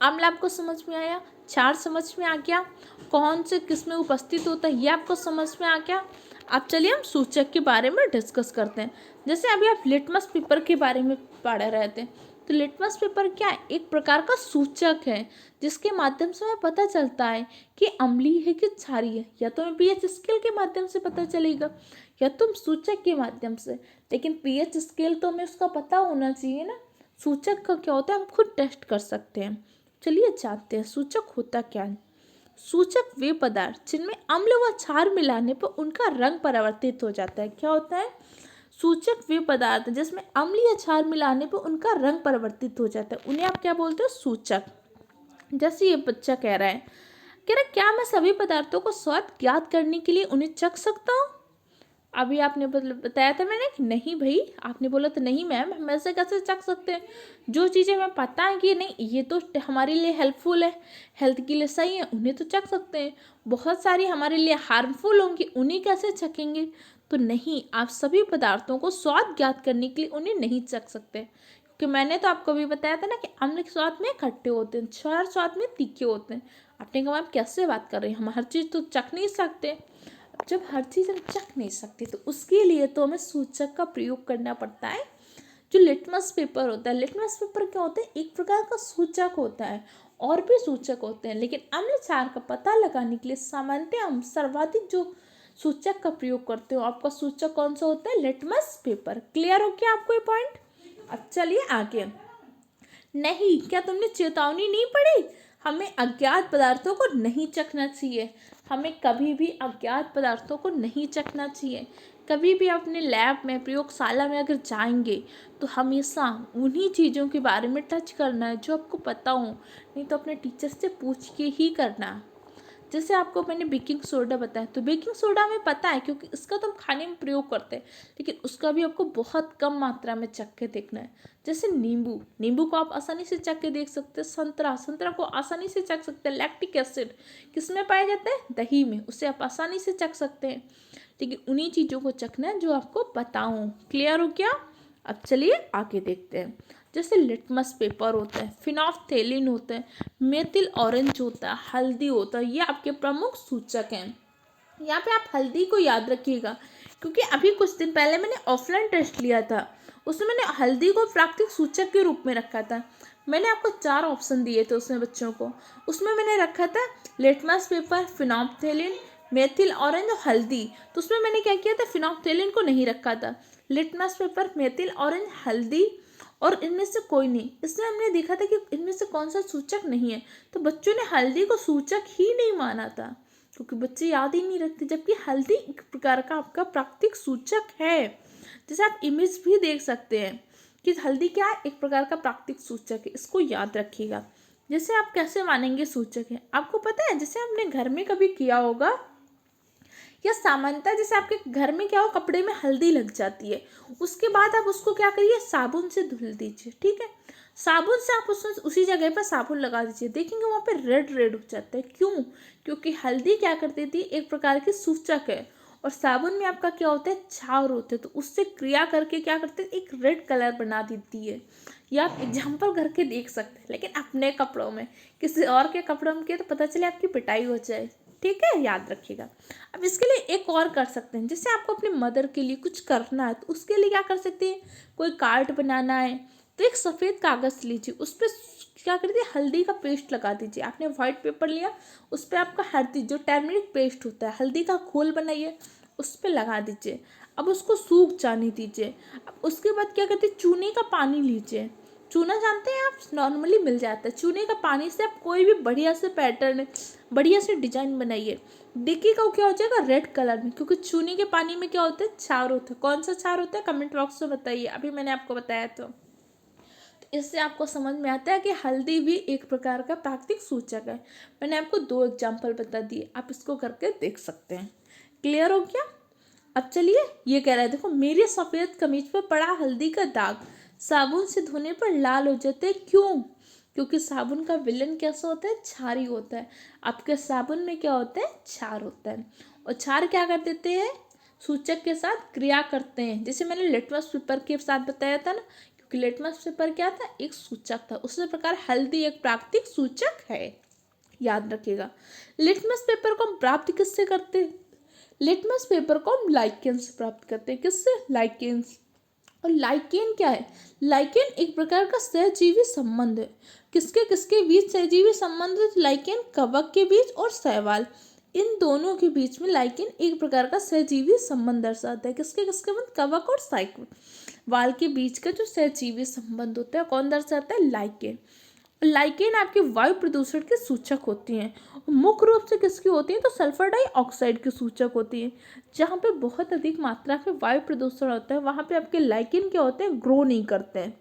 अम्ल आपको समझ में आया, क्षार समझ में आ गया, कौन से किस में उपस्थित होता है ये आपको समझ में आ गया। अब चलिए हम सूचक के बारे में डिस्कस करते हैं। जैसे अभी आप लिटमस पेपर के बारे में पढ़ रहे थे, तो लिटमस पेपर क्या है? एक प्रकार का सूचक है जिसके माध्यम से हमें पता चलता है कि अम्लीय है कि क्षारीय है। या तो हमें पीएच स्केल के माध्यम से पता चलेगा या तुम सूचक के माध्यम से, लेकिन पीएच स्केल तो हमें उसका पता होना चाहिए ना। सूचक का क्या होता है हम खुद टेस्ट कर सकते हैं। चलिए जानते हैं सूचक होता क्या है। सूचक वे पदार्थ जिनमें अम्ल व क्षार मिलाने पर उनका रंग परिवर्तित हो जाता है। क्या होता है? सूचक वे पदार्थ जिसमें अम्ल या क्षार मिलाने पर उनका रंग परिवर्तित हो जाता है, उन्हें आप क्या बोलते हो? सूचक। जैसे ये बच्चा कह रहा है क्या मैं सभी पदार्थों को स्वाद ज्ञात करने के लिए उन्हें चख सकता हूँ? अभी आपने बताया था मैंने कि नहीं भाई, आपने बोला तो नहीं मैम, हम ऐसे कैसे चख सकते हैं? जो चीज़ें हमें पता है कि नहीं ये तो हमारे लिए हेल्पफुल है, हेल्थ के लिए सही है, उन्हें तो चख सकते हैं। बहुत सारी हमारे लिए हार्मफुल होंगी, उन्हें कैसे चखेंगे? तो नहीं, आप सभी पदार्थों को स्वाद ज्ञात करने के लिए उन्हें नहीं चख सकते, क्योंकि मैंने तो आपको भी बताया था ना कि अम्ल के स्वाद में खट्टे होते हैं, क्षार स्वाद में तीखे होते हैं। आपने कहा आप कैसे बात कर रहे हैं, हम हर चीज़ तो चख नहीं सकते। जब हर चीज़ हम चख नहीं सकते तो उसके लिए तो हमें सूचक का प्रयोग करना पड़ता है। जो लिटमस पेपर होता है, लिटमस पेपर क्या होता है? एक प्रकार का सूचक होता है, और भी सूचक होते हैं, लेकिन अम्ल क्षार का पता लगाने के लिए सामान्यतः हम सर्वाधिक जो सूचक का प्रयोग करते हो, आपका सूचक कौन सा होता है? Litmus paper. क्लियर हो क्या आपको ये पॉइंट? अब चलिए आगे। नहीं, क्या तुमने चेतावनी नहीं पढ़ी? हमें अज्ञात पदार्थों को नहीं चखना चाहिए। हमें कभी भी अज्ञात पदार्थों को नहीं चखना चाहिए। कभी भी अपने लैब में, प्रयोगशाला में अगर जाएंगे तो हमेशा उन्हीं चीज़ों के बारे में टच करना है जो आपको पता हो, नहीं तो अपने टीचर से पूछ के ही करना। जैसे आपको मैंने बेकिंग सोडा बताया, तो बेकिंग सोडा हमें पता है क्योंकि इसका तो हम खाने में प्रयोग करते हैं, लेकिन उसका भी आपको बहुत कम मात्रा में चख के देखना है। जैसे नींबू, नींबू को आप आसानी से चख के देख सकते हैं। संतरा, संतरा को आसानी से चख सकते हैं। लैक्टिक एसिड किस में पाया जाता है? दही में, उसे आप आसानी से चख सकते हैं। लेकिन उन्हीं चीज़ों को चखना है जो आपको पता हो। क्लियर हो क्या? अब चलिए आगे देखते हैं। जैसे लिटमस पेपर होता है, फिनोल्फ्थेलिन होता है, मेथिल ऑरेंज होता है, हल्दी होता है, ये आपके प्रमुख सूचक हैं। यहाँ पे आप हल्दी को याद रखिएगा, क्योंकि अभी कुछ दिन पहले मैंने ऑफलाइन टेस्ट लिया था, उसमें मैंने हल्दी को प्राकृतिक सूचक के रूप में रखा था। मैंने आपको 4 ऑप्शन दिए थे उसमें बच्चों को, उसमें मैंने रखा था लिटमस पेपर, फिनोल्फ्थेलिन, मेथिल ऑरेंज और हल्दी। तो उसमें मैंने क्या किया था? फिनोल्फ्थेलिन को नहीं रखा था। लिटमस पेपर, मेथिल ऑरेंज, हल्दी और इनमें से कोई नहीं। इसमें हमने देखा था कि इनमें से कौन सा सूचक नहीं है, तो बच्चों ने हल्दी को सूचक ही नहीं माना था, क्योंकि बच्चे याद ही नहीं रखते, जबकि हल्दी एक प्रकार का आपका प्राकृतिक सूचक है। जैसे आप इमेज भी देख सकते हैं कि हल्दी क्या है? एक प्रकार का प्राकृतिक सूचक है, इसको याद रखिएगा। जैसे आप कैसे मानेंगे सूचक है? आपको पता है, जैसे आपने घर में कभी किया होगा या सामान्यतः जैसे आपके घर में क्या हो, कपड़े में हल्दी लग जाती है, उसके बाद आप उसको क्या करिए? साबुन से धुल दीजिए। ठीक है, साबुन से आप उसमें उसी जगह पर साबुन लगा दीजिए, देखेंगे वहाँ पे रेड रेड हो जाता है। क्यों? क्योंकि हल्दी क्या करती थी? एक प्रकार की सूचक है, और साबुन में आपका क्या होता है? क्षार होते हैं, तो उससे क्रिया करके क्या करते हैं? एक रेड कलर बना देती है। या आप एग्जाम्पल करके देख सकते हैं, लेकिन अपने कपड़ों में, किसी और के कपड़ों में किया तो पता चले आपकी पिटाई हो जाए। ठीक है, याद रखिएगा। अब इसके लिए एक और कर सकते हैं, जैसे आपको अपनी मदर के लिए कुछ करना है, तो उसके लिए क्या कर सकते हैं? कोई कार्ड बनाना है तो एक सफ़ेद कागज़ लीजिए, उस पर क्या कर दीजिए? हल्दी का पेस्ट लगा दीजिए। आपने व्हाइट पेपर लिया, उस पर आपका हल्दी जो टर्मरिक पेस्ट होता है, हल्दी का घोल बनाइए, उस पर लगा दीजिए। अब उसको सूख जाने दीजिए। अब उसके बाद क्या करते हैं? चूने का पानी लीजिए, चूना जानते हैं आप, नॉर्मली मिल जाता है। चूने का पानी से आप कोई भी बढ़िया से पैटर्न, बढ़िया से डिजाइन बनाइए, देखिएगा वो क्या हो जाएगा, रेड कलर में, क्योंकि चूने के पानी में क्या होता है, क्षार होता है। कौन सा क्षार होता है, कमेंट बॉक्स में बताइए, अभी मैंने आपको बताया। तो इससे आपको समझ में आता है कि हल्दी भी एक प्रकार का प्राकृतिक सूचक है। मैंने आपको 2 एग्जाम्पल बता दिए, आप इसको करके देख सकते हैं। क्लियर हो गया। अब चलिए, ये कह रहा है, देखो, मेरी सफ़ेद कमीज पर पड़ा हल्दी का दाग साबुन से धोने पर लाल हो जाते हैं, क्यों? क्योंकि साबुन का विलन कैसा होता है, क्षारी होता है। आपके साबुन में क्या होता है, क्षार होता है। और क्षार क्या कर देते हैं, सूचक के साथ क्रिया करते हैं। जैसे मैंने लिटमस पेपर के साथ बताया था ना, क्योंकि लिटमस पेपर क्या था, एक सूचक था। उसी प्रकार हल्दी एक प्राकृतिक सूचक है, याद रखिएगा। लिटमस पेपर को हम प्राप्त किससे करते हैं, लिटमस पेपर को हम लाइकेन से प्राप्त करते हैं। किससे, लाइकेन से। और लाइकेन क्या है, लाइकेन एक प्रकार का सहजीवी संबंध है। किसके किसके बीच सहजीवी संबंध है, लाइकेन कवक के बीच और शैवाल, इन दोनों के बीच में लाइकेन एक प्रकार का सहजीवी संबंध दर्शाता है। किसके किसके बीच, कवक और शैवाल के बीच का जो सहजीवी संबंध होता है, कौन दर्शाता है, लाइकेन। लाइकेन आपके वायु प्रदूषण के सूचक होती हैं। मुख्य रूप से किसकी होती हैं, तो सल्फर डाइऑक्साइड के सूचक होती हैं। जहाँ पे बहुत अधिक मात्रा में वायु प्रदूषण होता है, वहाँ पे आपके लाइकेन क्या होते हैं, ग्रो नहीं करते हैं।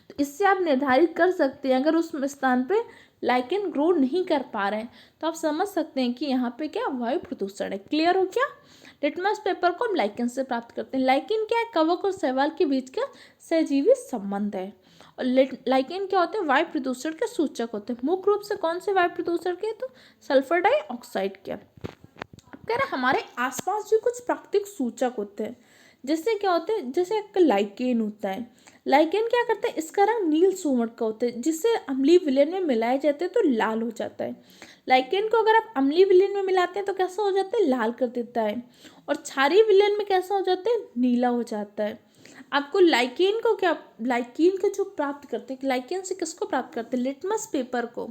तो इससे आप निर्धारित कर सकते हैं, अगर उस स्थान पे लाइकेन ग्रो नहीं कर पा रहे हैं, तो आप समझ सकते हैं कि यहाँ पे क्या वायु प्रदूषण है। क्लियर हो क्या। लिटमस पेपर को हम लाइकेन से प्राप्त करते हैं। लाइकेन क्या है, कवक और शैवाल के बीच का सहजीवी संबंध है। और लाइकेन क्या होते हैं, वायु प्रदूषण के सूचक होते हैं। मुख्य रूप से कौन से वायु प्रदूषण के, तो सल्फर डाइऑक्साइड के। अब कह रहे हमारे आसपास भी कुछ प्राकृतिक सूचक होते हैं। जैसे क्या होते हैं, जैसे एक लाइकेन होता है। लाइकेन क्या करता है, इसका रंग नील सुवर्ण का होता है, जिससे अम्लीय विलयन में मिलाए जाते हैं तो लाल हो जाता है। लाइकेन को अगर आप अम्लीय विलयन में मिलाते हैं तो कैसा हो जाता है, लाल कर देता है। और क्षारीय विलयन में कैसा हो जाता है, नीला हो जाता है। आपको लाइकेन को क्या, लाइकेन को जो प्राप्त करते हैं, लाइकेन से किसको प्राप्त करते हैं, लिटमस पेपर को।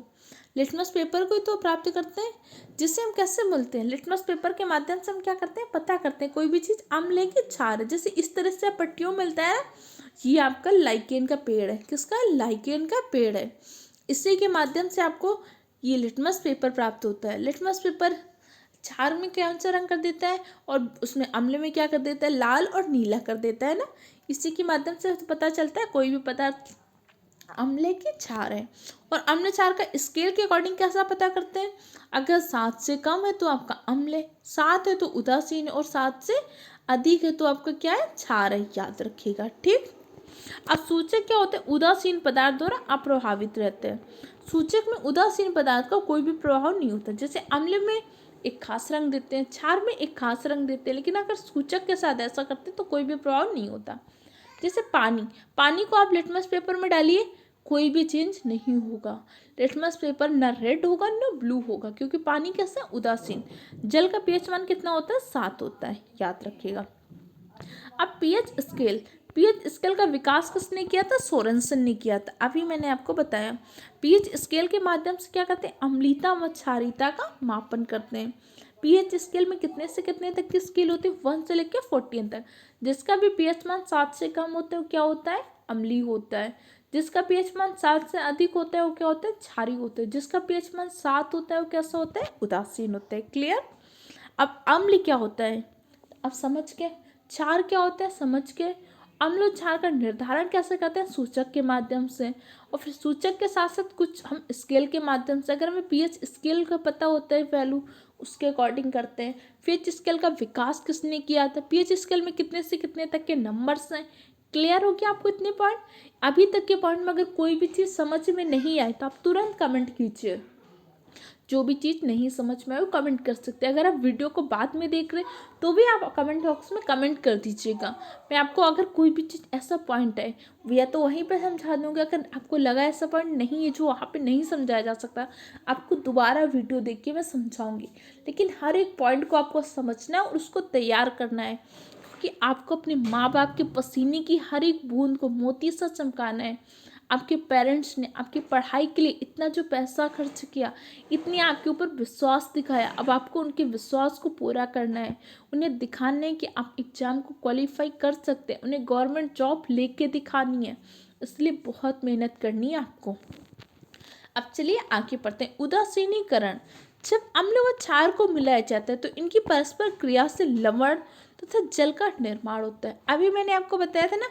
लिटमस पेपर को ही तो प्राप्त करते हैं, जिससे हम कैसे मिलते हैं, लिटमस पेपर के माध्यम से हम क्या करते हैं, पता करते हैं कोई भी चीज़ अम्ल की क्षार है। जैसे इस तरह से पट्टियों मिलता है, ये आपका लाइकेन का पेड़ है। किसका, लाइकेन का पेड़ है। इसी के माध्यम से आपको ये लिटमस पेपर प्राप्त होता है। लिटमस पेपर क्षार में कौन सा रंग कर देता है, और उसमें अम्ल में क्या कर देता है, लाल और नीला कर देता है ना। इसी के माध्यम से पता चलता है कोई भी पदार्थ अम्ल की क्षार है। और अम्ल क्षार का स्केल के अकॉर्डिंग कैसा पता करते हैं, अगर 7 से कम है तो आपका अम्ल है, 7 है तो उदासीन है, और 7 से अधिक है तो आपका क्या है, क्षार है। याद रखिएगा, ठीक। अब सूचक क्या होते हैं, उदासीन पदार्थ द्वारा अप्रभावित रहते हैं। सूचक में उदासीन पदार्थ का कोई भी प्रभाव नहीं होता। जैसे अम्ल में एक खास रंग देते हैं, क्षार में एक खास रंग देते हैं, लेकिन अगर सूचक के साथ ऐसा करते हैं तो कोई भी प्रभाव नहीं होता। जैसे पानी, पानी को आप लिटमस पेपर में डालिए, कोई भी चेंज नहीं होगा। लिटमस पेपर न रेड होगा न ब्लू होगा, क्योंकि पानी कैसा, उदासीन। जल का पीएच मान कितना होता है, 7 होता है, याद रखिएगा। अब पीएच स्केल, पीएच स्केल का विकास किसने किया था, सोरेनसन ने किया था। अभी मैंने आपको बताया, पीएच स्केल के माध्यम से क्या करते हैं, अम्लीता व क्षारीयता का मापन करते हैं। पीएच स्केल में कितने से कितने तक की स्केल होती है, 1 से लेकर 14 तक। जिसका भी पीएच मान 7 से कम होता है वो क्या होता है, अम्लीय होता है। जिसका पीएच मान 7 से अधिक होता है वो क्या होता है, क्षारीय होता है। जिसका पीएच मान 7 होता है वो कैसा होता है, उदासीन होता है। क्लियर। अब अम्ल क्या होता है, अब समझ के। क्षार क्या होता है, समझ के। अम्ल और क्षार का निर्धारण कैसे करते हैं, सूचक के माध्यम से। और फिर सूचक के साथ साथ कुछ हम स्केल के माध्यम से, अगर हमें पीएच स्केल का पता होता है वैल्यू, उसके अकॉर्डिंग करते हैं। पीएच स्केल का विकास किसने किया था, पीएच स्केल में कितने से कितने तक के नंबर्स हैं। क्लियर हो गया आपको इतने पॉइंट। अभी तक के पॉइंट में अगर कोई भी चीज़ समझ में नहीं आई तो आप तुरंत कमेंट कीजिए। जो भी चीज़ नहीं समझ में आए वो कमेंट कर सकते हैं। अगर आप वीडियो को बाद में देख रहे हैं तो भी आप कमेंट बॉक्स में कमेंट कर दीजिएगा। मैं आपको अगर कोई भी चीज़ ऐसा पॉइंट है या तो वहीं पे समझा दूँगी, अगर आपको लगा ऐसा पॉइंट नहीं है जो वहाँ पे नहीं समझाया जा सकता, आपको दोबारा वीडियो देख के मैं समझाऊँगी। लेकिन हर एक पॉइंट को आपको समझना है और उसको तैयार करना है, क्योंकि आपको अपने माँ बाप के पसीने की हर एक बूंद को मोती सा चमकाना है। आपके पेरेंट्स ने आपकी पढ़ाई के लिए इतना जो पैसा खर्च किया, इतनी आपके ऊपर विश्वास दिखाया, अब आपको उनके विश्वास को पूरा करना है। उन्हें दिखाना है कि आप एग्ज़ाम को क्वालिफाई कर सकते हैं, उन्हें गवर्नमेंट जॉब लेके दिखानी है। इसलिए बहुत मेहनत करनी है आपको। अब चलिए आगे पढ़ते हैं। उदासीनीकरण, जब अम्ल व क्षार को मिलाया जाता है तो इनकी परस्पर क्रिया से लवण तथा जल का निर्माण होता है। अभी मैंने आपको बताया था ना,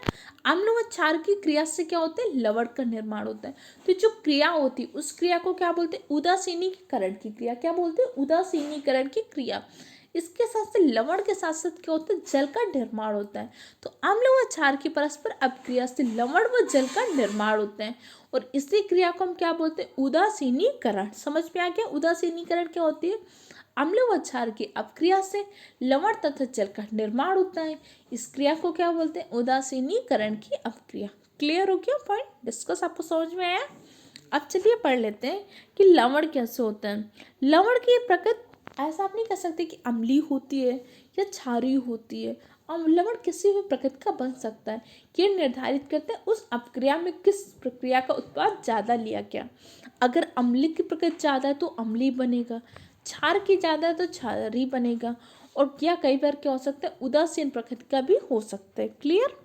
अम्ल व क्षार की क्रिया से क्या होता है, लवण का निर्माण होता है। तो जो क्रिया होती है उस क्रिया को क्या बोलते हैं, उदासीनीकरण की क्रिया। क्या बोलते हैं, उदासीनीकरण की क्रिया। इसके साथ से लवण के साथ साथ क्या होता है, जल का निर्माण होता है। तो अम्ल व क्षार की परस्पर अपक्रिया से लवण व जल का निर्माण होता है और इसी क्रिया को हम क्या बोलते हैं, उदासीनीकरण। समझ में आ गया, उदासीनीकरण क्या होती है, अम्ल व क्षार की अपक्रिया से लवण तथा जल का निर्माण होता है। इस क्रिया को क्या बोलते हैं, उदासीनीकरण की अपक्रिया। क्लियर हो गया पॉइंट, डिस्कस आपको समझ में आया। अब चलिए पढ़ लेते हैं कि लवण कैसे होता है। लवण की प्रकृति ऐसा आप नहीं कह सकते कि अम्लीय होती है या क्षारीय होती है। लवण किसी भी प्रकृति का बन सकता है। ये निर्धारित करते हैं उस अपक्रिया में किस प्रक्रिया का उत्पाद ज़्यादा लिया गया। अगर अम्लीय की प्रकृति ज़्यादा है तो अम्लीय बनेगा, क्षार की ज़्यादा है तो क्षारीय बनेगा, और क्या कई बार क्या हो सकता है, उदासीन प्रकृति का भी हो सकता है। क्लियर।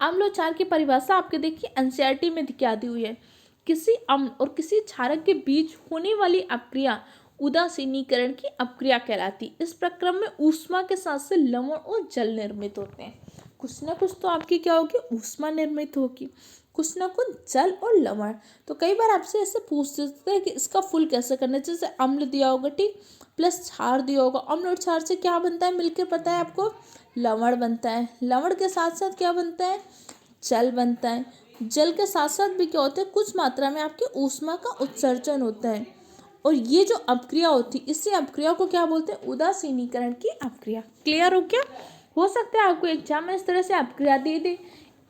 अम्ल और क्षार की परिभाषा आपके देखिए एनसीईआरटी में क्या दी हुई है। किसी अम्ल और किसी क्षारक के बीच होने वाली अपक्रिया उदासीनीकरण की अपक्रिया कहलाती। इस प्रक्रम में ऊष्मा के साथ से लवण और जल निर्मित होते हैं। कुछ ना कुछ तो आपकी क्या होगी, ऊष्मा निर्मित होगी, कुछ ना कुछ जल और लवण। तो कई बार आपसे ऐसे पूछ सकते हैं कि इसका फुल कैसे करना है। जैसे अम्ल दिया होगा, ठीक, प्लस क्षार दिया होगा, अम्ल और क्षार से क्या बनता है मिलकर, पता है आपको, लवण बनता है। लवण के साथ साथ क्या बनता है, जल बनता है। जल के साथ साथ भी क्या होता है, कुछ मात्रा में आपके ऊष्मा का उत्सर्जन होता है। और ये जो अपक्रिया होती है, इसी अपक्रिया को क्या बोलते हैं, उदासीनीकरण की अपक्रिया। क्लियर हो क्या। हो सकता है आपको एग्जाम में इस तरह से अपक्रिया दे दे,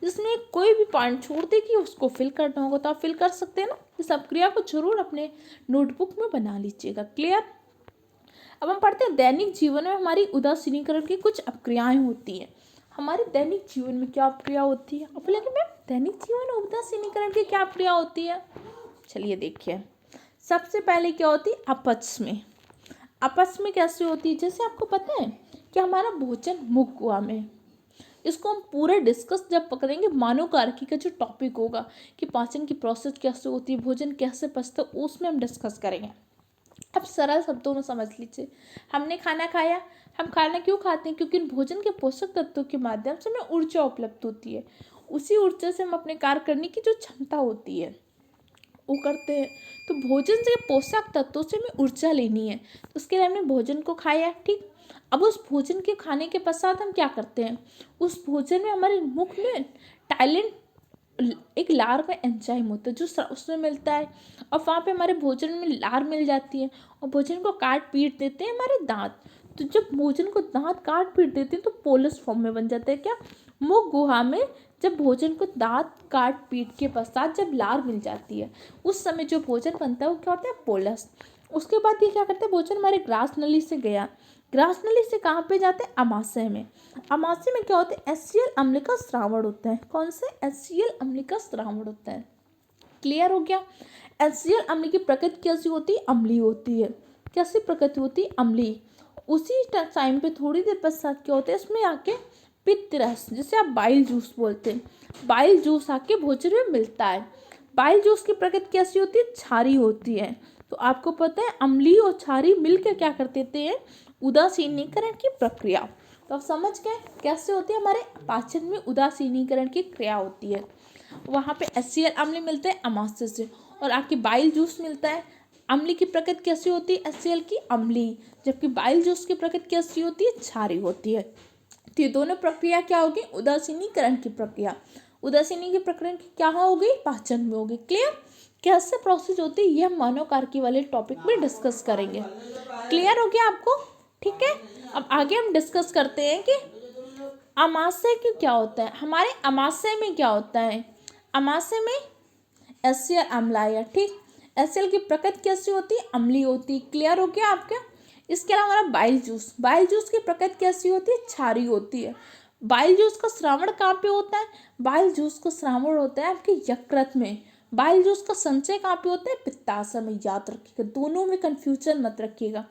इसमें कोई भी पॉइंट छोड़ दे कि उसको फिल करना होगा, तो आप फिल कर सकते हैं ना। इस अपक्रिया को जरूर अपने नोटबुक में बना लीजिएगा। क्लियर। अब हम पढ़ते हैं दैनिक जीवन में हमारी उदासीनीकरण की कुछ अपक्रियाएं होती हैं। हमारे दैनिक जीवन में क्या अपक्रिया होती है, अब लगे मैम दैनिक जीवन में उदासीनीकरण की क्या अपक्रिया होती है। चलिए देखिए, सबसे पहले क्या होती है, अपच में। अपच में कैसे होती है, जैसे आपको पता है कि हमारा भोजन मुख गुहा में, इसको हम पूरा डिस्कस जब पकड़ेंगे मानव कार्की का जो टॉपिक होगा कि पाचन की प्रोसेस कैसे होती है, भोजन कैसे पचता है, उसमें हम डिस्कस करेंगे। अब सरल शब्दों में समझ लीजिए, हमने खाना खाया। हम खाना क्यों खाते हैं, क्योंकि भोजन के पोषक तत्वों के माध्यम से हमें ऊर्जा उपलब्ध होती है। उसी ऊर्जा से हम अपने कार्य करने की जो क्षमता होती है वो करते हैं। तो भोजन से पोषक तत्वों से हमें ऊर्जा लेनी है, तो उसके लिए हमने भोजन को खाया, ठीक। अब उस भोजन के खाने के पश्चात हम क्या करते हैं, उस भोजन में हमारे मुख में टाइलेंट, एक लार में एंजाइम होता है जो उसमें मिलता है, और वहाँ पे हमारे भोजन में लार मिल जाती है और भोजन को काट पीट देते हैं हमारे दांत। तो जब भोजन को दांत काट पीट देते हैं तो पोलस फॉर्म में बन जाता है। क्या, मुख गुहा में जब भोजन को दांत काट पीट के पश्चात जब लार मिल जाती है, उस समय जो भोजन बनता है वो क्या होता है, पोलस। उसके बाद ये क्या करते हैं, भोजन हमारे ग्रास नली से गया, ग्रास नली से कहाँ पे जाते हैं, अमाशय में। अमाशय में क्या होता है, HCl अम्ल का स्रावण होता है। कौन से, HCl अम्ल का स्रावण होता है। क्लियर हो गया। HCl अम्ल की प्रकृति कैसी होती है, अम्लीय होती है। कैसी प्रकृति होती है, अम्लीय। उसी टाइम पे थोड़ी देर पश्चात क्या होता है, इसमें आके पित्त रस, जिसे आप बाइल जूस बोलते हैं, बाइल जूस आके भोजन में मिलता है। बाइल जूस की प्रकृति कैसी होती है, क्षारीय होती है। तो आपको पता है अम्लीय और क्षारीय मिलकर क्या कर देते हैं, उदासीनीकरण की प्रक्रिया। तो आप समझ गए कैसे होती है, हमारे पाचन में उदासीनीकरण की क्रिया होती है। वहाँ पे HCl अम्ल मिलते हैं अमाशय से, और आपकी बाइल जूस मिलता है। अम्ल की प्रकृति कैसी होती है, HCl की अम्लीय, जबकि बाइल जूस की प्रकृति कैसी होती है, क्षारीय होती है। तो ये दोनों प्रक्रिया क्या होगी, उदासीनीकरण की प्रक्रिया। उदासीनी की प्रक्रिया क्या होगी, पाचन में होगी। क्लियर। कैसे प्रोसेस होती है ये हम मानव कार्की वाले टॉपिक में डिस्कस करेंगे। क्लियर हो गया आपको, ठीक है। अब आगे हम डिस्कस करते हैं कि अमाशय की क्या होता है। हमारे अमाशय में क्या होता है, अमाशय में HCl अम्ल आया, ठीक। HCl की प्रकृति कैसी होती है, अम्लीय होती है। क्लियर हो गया आपका। इसके अलावा हमारा बाइल जूस, बाइल जूस की प्रकृति कैसी होती है, क्षारीय होती है। बाइल जूस का स्रावण कहाँ पे होता है, बाइल जूस का स्रावण होता है आपके यकृत में। बाइल जूस का संचय कहाँ पे होता है, पित्ताशय में। याद रखिएगा, दोनों में कंफ्यूजन मत रखिएगा।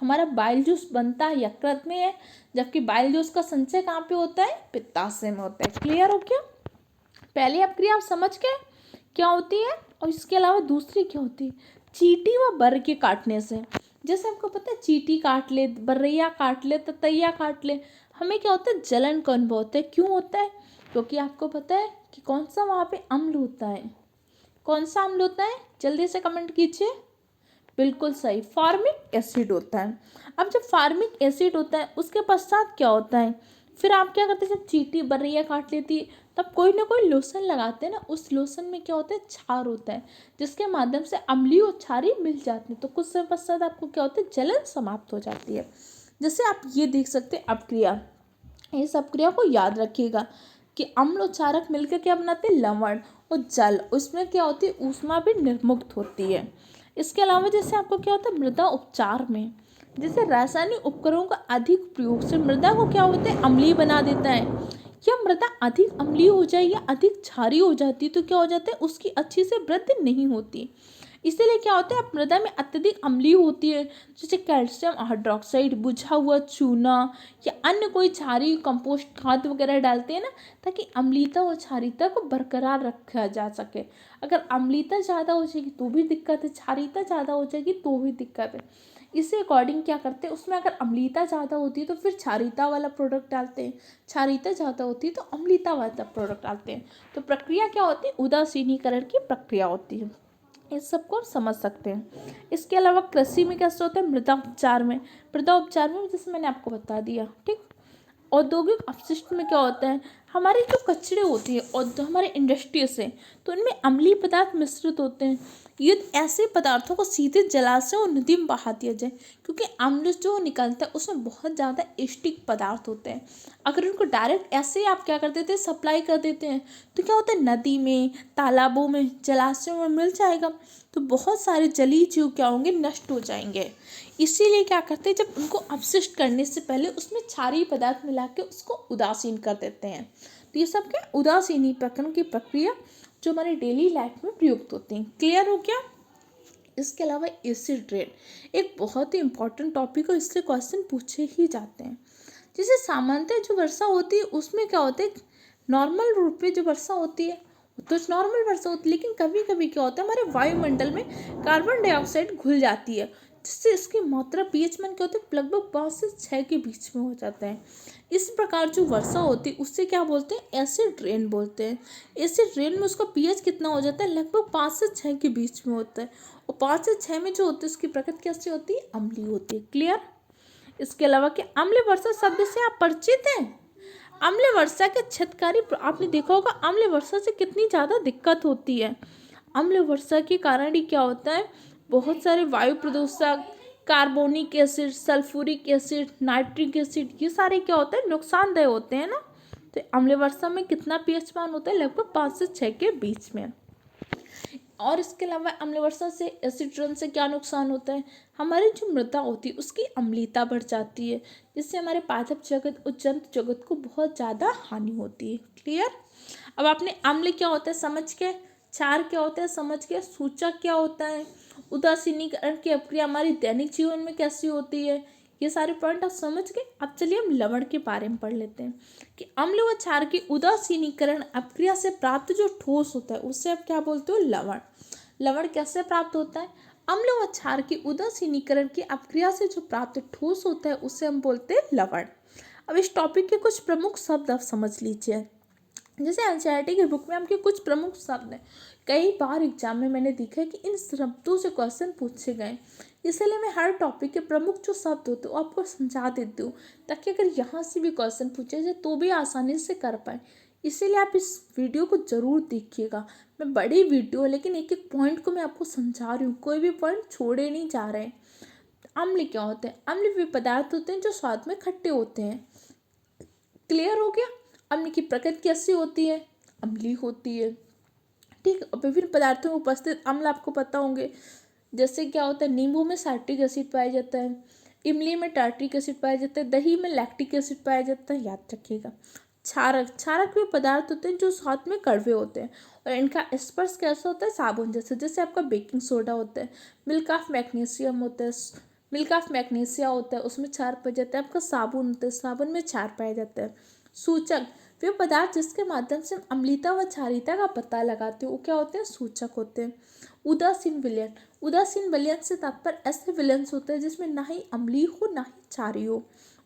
हमारा बाइल जूस बनता है यकृत में है, जबकि बाइल जूस का संचय कहाँ पे होता है, पित्ताशय में होता है। क्लियर हो गया। पहली अपक्रिया आप समझ गए क्या होती है, और इसके अलावा दूसरी क्या होती है, चींटी व बर के काटने से। जैसे आपको पता है चींटी काट ले, बर्रैया काट ले, ततैया काट ले, हमें क्या होता है, जलन का अनुभव होता है। क्यों होता है? क्योंकि आपको पता है कि कौन सा वहाँ पे अम्ल होता है। कौन सा अम्ल होता है, जल्दी से कमेंट कीजिए। बिल्कुल सही, फार्मिक एसिड होता है। अब जब फार्मिक एसिड होता है उसके पश्चात क्या होता है, फिर आप क्या करते हैं, जब चींटी बर्रैया काट लेती है तब कोई ना कोई लोशन लगाते हैं ना, उस लोशन में क्या होता है, क्षार होता है, जिसके माध्यम से अम्लीय और क्षारीय मिल जाते हैं। तो कुछ समय पश्चात आपको क्या होता है, जलन समाप्त हो जाती है। जैसे आप ये देख सकते हैं अपक्रिया, इस अपक्रिया को याद रखिएगा कि अम्ल और क्षारक मिलकर क्या बनाते हैं, लवण और जल, उसमें क्या होती है, ऊष्मा भी निर्मुक्त होती है। इसके अलावा जैसे आपको क्या होता है, मृदा उपचार में जैसे रासायनिक उपकरणों का अधिक प्रयोग से मृदा को क्या होता है, अम्लीय बना देता है। या मृदा अधिक अम्लीय हो जाए या अधिक क्षारीय हो जाती है तो क्या हो जाता है, उसकी अच्छी से वृद्धि नहीं होती। इसीलिए क्या होता है, आप मृदा में अत्यधिक अम्लीय होती है, जैसे कैल्शियम हाइड्रोक्साइड, बुझा हुआ चूना या अन्य कोई क्षारीय कंपोस्ट खाद वगैरह डालते हैं ना, ताकि अम्लीयता और क्षारीयता को बरकरार रखा जा सके। अगर अम्लीयता ज़्यादा हो जाएगी तो भी दिक्कत है, क्षारीयता ज़्यादा हो जाएगी तो भी दिक्कत है। इसी अकॉर्डिंग क्या करते हैं, उसमें अगर अम्लीयता ज़्यादा होती है तो फिर क्षारीयता वाला प्रोडक्ट डालते हैं, क्षारीयता ज़्यादा होती है तो अम्लीयता वाला प्रोडक्ट डालते हैं। तो प्रक्रिया क्या होती है, उदासीनीकरण की प्रक्रिया होती है। इस सबको हम समझ सकते हैं। इसके अलावा कृषि में कैसे होता है, मृदा उपचार में, मृदा उपचार में जैसे मैंने आपको बता दिया, ठीक। औद्योगिक अपशिष्ट में क्या होता है, हमारी जो कचरे होते हैं और जो हमारे इंडस्ट्री से, तो इनमें अम्लीय पदार्थ मिश्रित होते हैं। यदि ऐसे पदार्थों को सीधे जलाशय और नदी में बहा दिया जाए, क्योंकि अम्ल जो निकलता है उसमें बहुत ज़्यादा एस्टिक पदार्थ होते हैं, अगर उनको डायरेक्ट ऐसे आप क्या कर देते हैं, सप्लाई कर देते हैं, तो क्या होता है, नदी में, तालाबों में, जलाशयों में मिल जाएगा, तो बहुत सारे जलीय जीव क्या होंगे, नष्ट हो जाएंगे। इसीलिए क्या करते हैं, जब उनको अपशिष्ट करने से पहले उसमें क्षारीय पदार्थ मिला के उसको उदासीन कर देते हैं। तो ये सब क्या, उदासीनीकरण की प्रक्रिया जो हमारे डेली लाइफ में प्रयुक्त होती है। क्लियर हो गया? इसके अलावा एसिड रेन एक बहुत ही इंपॉर्टेंट टॉपिक है, इससे क्वेश्चन पूछे ही जाते हैं। जैसे सामान्यतः जो वर्षा होती है उसमें क्या होता है, नॉर्मल रूप में जो वर्षा होती है तो नॉर्मल वर्षा होती है, लेकिन कभी कभी क्या होता है, हमारे वायुमंडल में कार्बन डाइऑक्साइड घुल जाती है, जिससे इसकी मात्रा पीएच मान क्या होता है, लगभग 5 से 6 के बीच में हो जाता है। इस प्रकार जो वर्षा होती है उससे क्या बोलते हैं, एसिड रेन बोलते हैं। एसिड रेन में उसका पीएच कितना हो जाता है, लगभग 5 से 6 के बीच में होता है, और 5 से 6 में जो होती है उसकी प्रकृति कैसी होती है, अम्लीय होती है। क्लियर? इसके अलावा क्या अम्ल वर्षा शब्द से आप परिचित हैं? अम्ल वर्षा के क्षतिकारी आपने देखा होगा, अम्ल वर्षा से कितनी ज़्यादा दिक्कत होती है। अम्ल वर्षा के कारण ही क्या होता है, बहुत सारे वायु प्रदूषक, carbonic acid, sulphuric acid, nitric acid, ये सारे क्या होते हैं, नुकसानदेह होते हैं ना। तो अम्ल वर्षा में कितना पीएच मान होता है, लगभग 5 से 6 के बीच में। और इसके अलावा अम्ल वर्षा से एसिड रेन से क्या नुकसान होता है, हमारी जो मृदा होती है उसकी अम्लीयता बढ़ जाती है, जिससे हमारे पाचक जगत और जंतु जगत को बहुत ज़्यादा हानि होती है। क्लियर? अब आपने अम्ल क्या होता है समझ के, क्षार क्या होता है समझ के, सूचक क्या होता है, उदासीनीकरण की प्रक्रिया हमारी दैनिक जीवन में कैसी होती है, ये सारे पॉइंट आप समझ गए। अब चलिए हम लवण के बारे में पढ़ लेते हैं कि अम्ल व क्षार की उदासीनीकरण अपक्रिया से प्राप्त जो ठोस होता है उससे आप क्या बोलते हो, लवण। लवण कैसे प्राप्त होता है, अम्ल व क्षार की उदासीनीकरण की अपक्रिया से जो प्राप्त ठोस होता है उससे हम बोलते हैं लवण। अब इस टॉपिक के कुछ प्रमुख शब्द आप समझ लीजिए। जैसे एनसीईआरटी की बुक में आपके कुछ प्रमुख शब्द हैं, कई बार एग्जाम में मैंने देखा है कि इन शब्दों से क्वेश्चन पूछे गए, इसलिए मैं हर टॉपिक के प्रमुख जो शब्द होते हैं आपको समझा देती हूँ, ताकि अगर यहाँ से भी क्वेश्चन पूछे जाए तो भी आसानी से कर पाए। इसीलिए आप इस वीडियो को ज़रूर देखिएगा। मैं बड़ी वीडियो लेकिन एक एक पॉइंट को मैं आपको समझा रही हूँ, कोई भी पॉइंट छोड़े नहीं जा रहे हैं। अम्ल क्या होते हैं, अम्ल वे पदार्थ होते हैं जो स्वाद में खट्टे होते हैं। क्लियर हो गया? अम्ल की प्रकृति कैसी होती है, अम्लीय होती है, ठीक। विभिन्न पदार्थों में उपस्थित अम्ल आपको पता होंगे, जैसे क्या होता है, नींबू में साइट्रिक एसिड पाया जाता है, इमली में टार्ट्रिक एसिड पाया जाता है, दही में लैक्टिक एसिड पाया जाता है, याद रखिएगा। क्षारक, क्षारक वे पदार्थ होते हैं जो स्वाद में कड़वे होते हैं और इनका स्पर्श कैसा होता है, साबुन जैसे, जैसे आपका बेकिंग सोडा होता है, मिल्क ऑफ मैग्नीशियम होता है, मिल्क ऑफ मैग्नीसिया होता है, उसमें क्षार पाया जाता है, आपका साबुन होता है, साबुन में क्षार पाया जाता है। सूचक, वे पदार्थ जिसके माध्यम से हम अम्लीता व क्षारीयता का पता लगाते हैं वो क्या होते हैं, सूचक होते हैं। उदासीन विलयन, उदासीन विलयन से तात्पर्य ऐसे विलयन होते हैं जिसमें ना ही अम्लीय हो ना ही क्षारीय हो।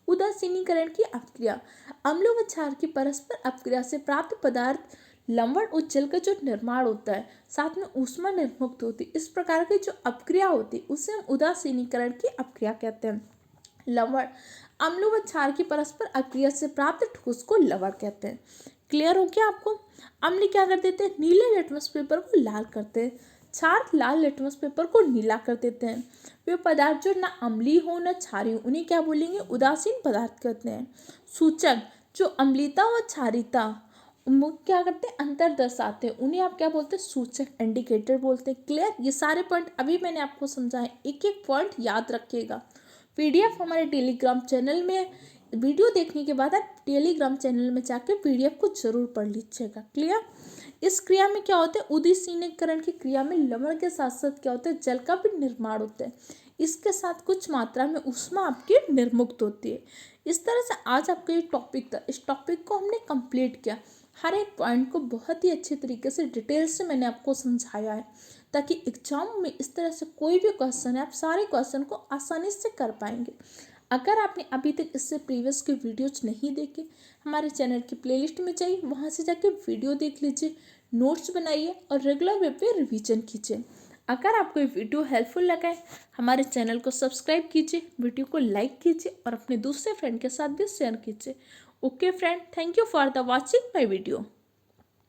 उदासीनीकरण की अपक्रिया, अम्ल व क्षार की परस्पर अपक्रिया से प्राप्त पदार्थ लवण और जल का जो निर्माण होता है साथ में ऊष्मा निर्मुक्त होती है, इस प्रकार की जो अपक्रिया होती है उसे हम उदासीनीकरण की अपक्रिया कहते हैं। लवण, अम्ल व क्षार की परस्पर अपक्रिया से प्राप्त ठोस को लवण कहते हैं। क्लियर हो गया आपको? अम्ल क्या कर देते हैं, नीले लिटमस पेपर को लाल करते हैं, क्षार लाल लिटमस पेपर को नीला कर देते हैं। वे पदार्थ जो ना अम्लीय हो ना क्षारीय हो उन्हें क्या बोलेंगे, उदासीन पदार्थ कहते हैं। सूचक जो अम्लीता व क्षारीयता क्या करते हैं, अंतर दर्शाते हैं, उन्हें आप क्या बोलते हैं, सूचक, इंडिकेटर बोलते हैं। क्लियर? ये सारे पॉइंट अभी मैंने आपको समझाए, एक एक पॉइंट याद रखिएगा। पीडीएफ हमारे टेलीग्राम चैनल में, वीडियो देखने के बाद आप टेलीग्राम चैनल में जाकर पीडीएफ को जरूर पढ़ लीजिएगा। क्लियर? इस क्रिया में क्या होता है, उदासीनीकरण की क्रिया में लवण के साथ साथ क्या होता है, जल का भी निर्माण होता है, इसके साथ कुछ मात्रा में ऊष्मा आपकी निर्मुक्त होती है। इस तरह से आज आपका ये टॉपिक था, इस टॉपिक को हमने कंप्लीट किया। हर एक पॉइंट को बहुत ही अच्छे तरीके से डिटेल से मैंने आपको समझाया है ताकि एग्जाम में इस तरह से कोई भी क्वेश्चन है आप सारे क्वेश्चन को आसानी से कर पाएंगे। अगर आपने अभी तक इससे प्रीवियस के वीडियोज नहीं देखे, हमारे चैनल की प्लेलिस्ट में जाइए, वहाँ से जाके वीडियो देख लीजिए, नोट्स बनाइए और रेगुलर वे पे रिवीजन कीजिए। अगर आपको ये वीडियो हेल्पफुल लगा है, हमारे चैनल को सब्सक्राइब कीजिए, वीडियो को लाइक कीजिए और अपने दूसरे फ्रेंड के साथ भी शेयर कीजिए। Okay friend, thank you for the watching my video.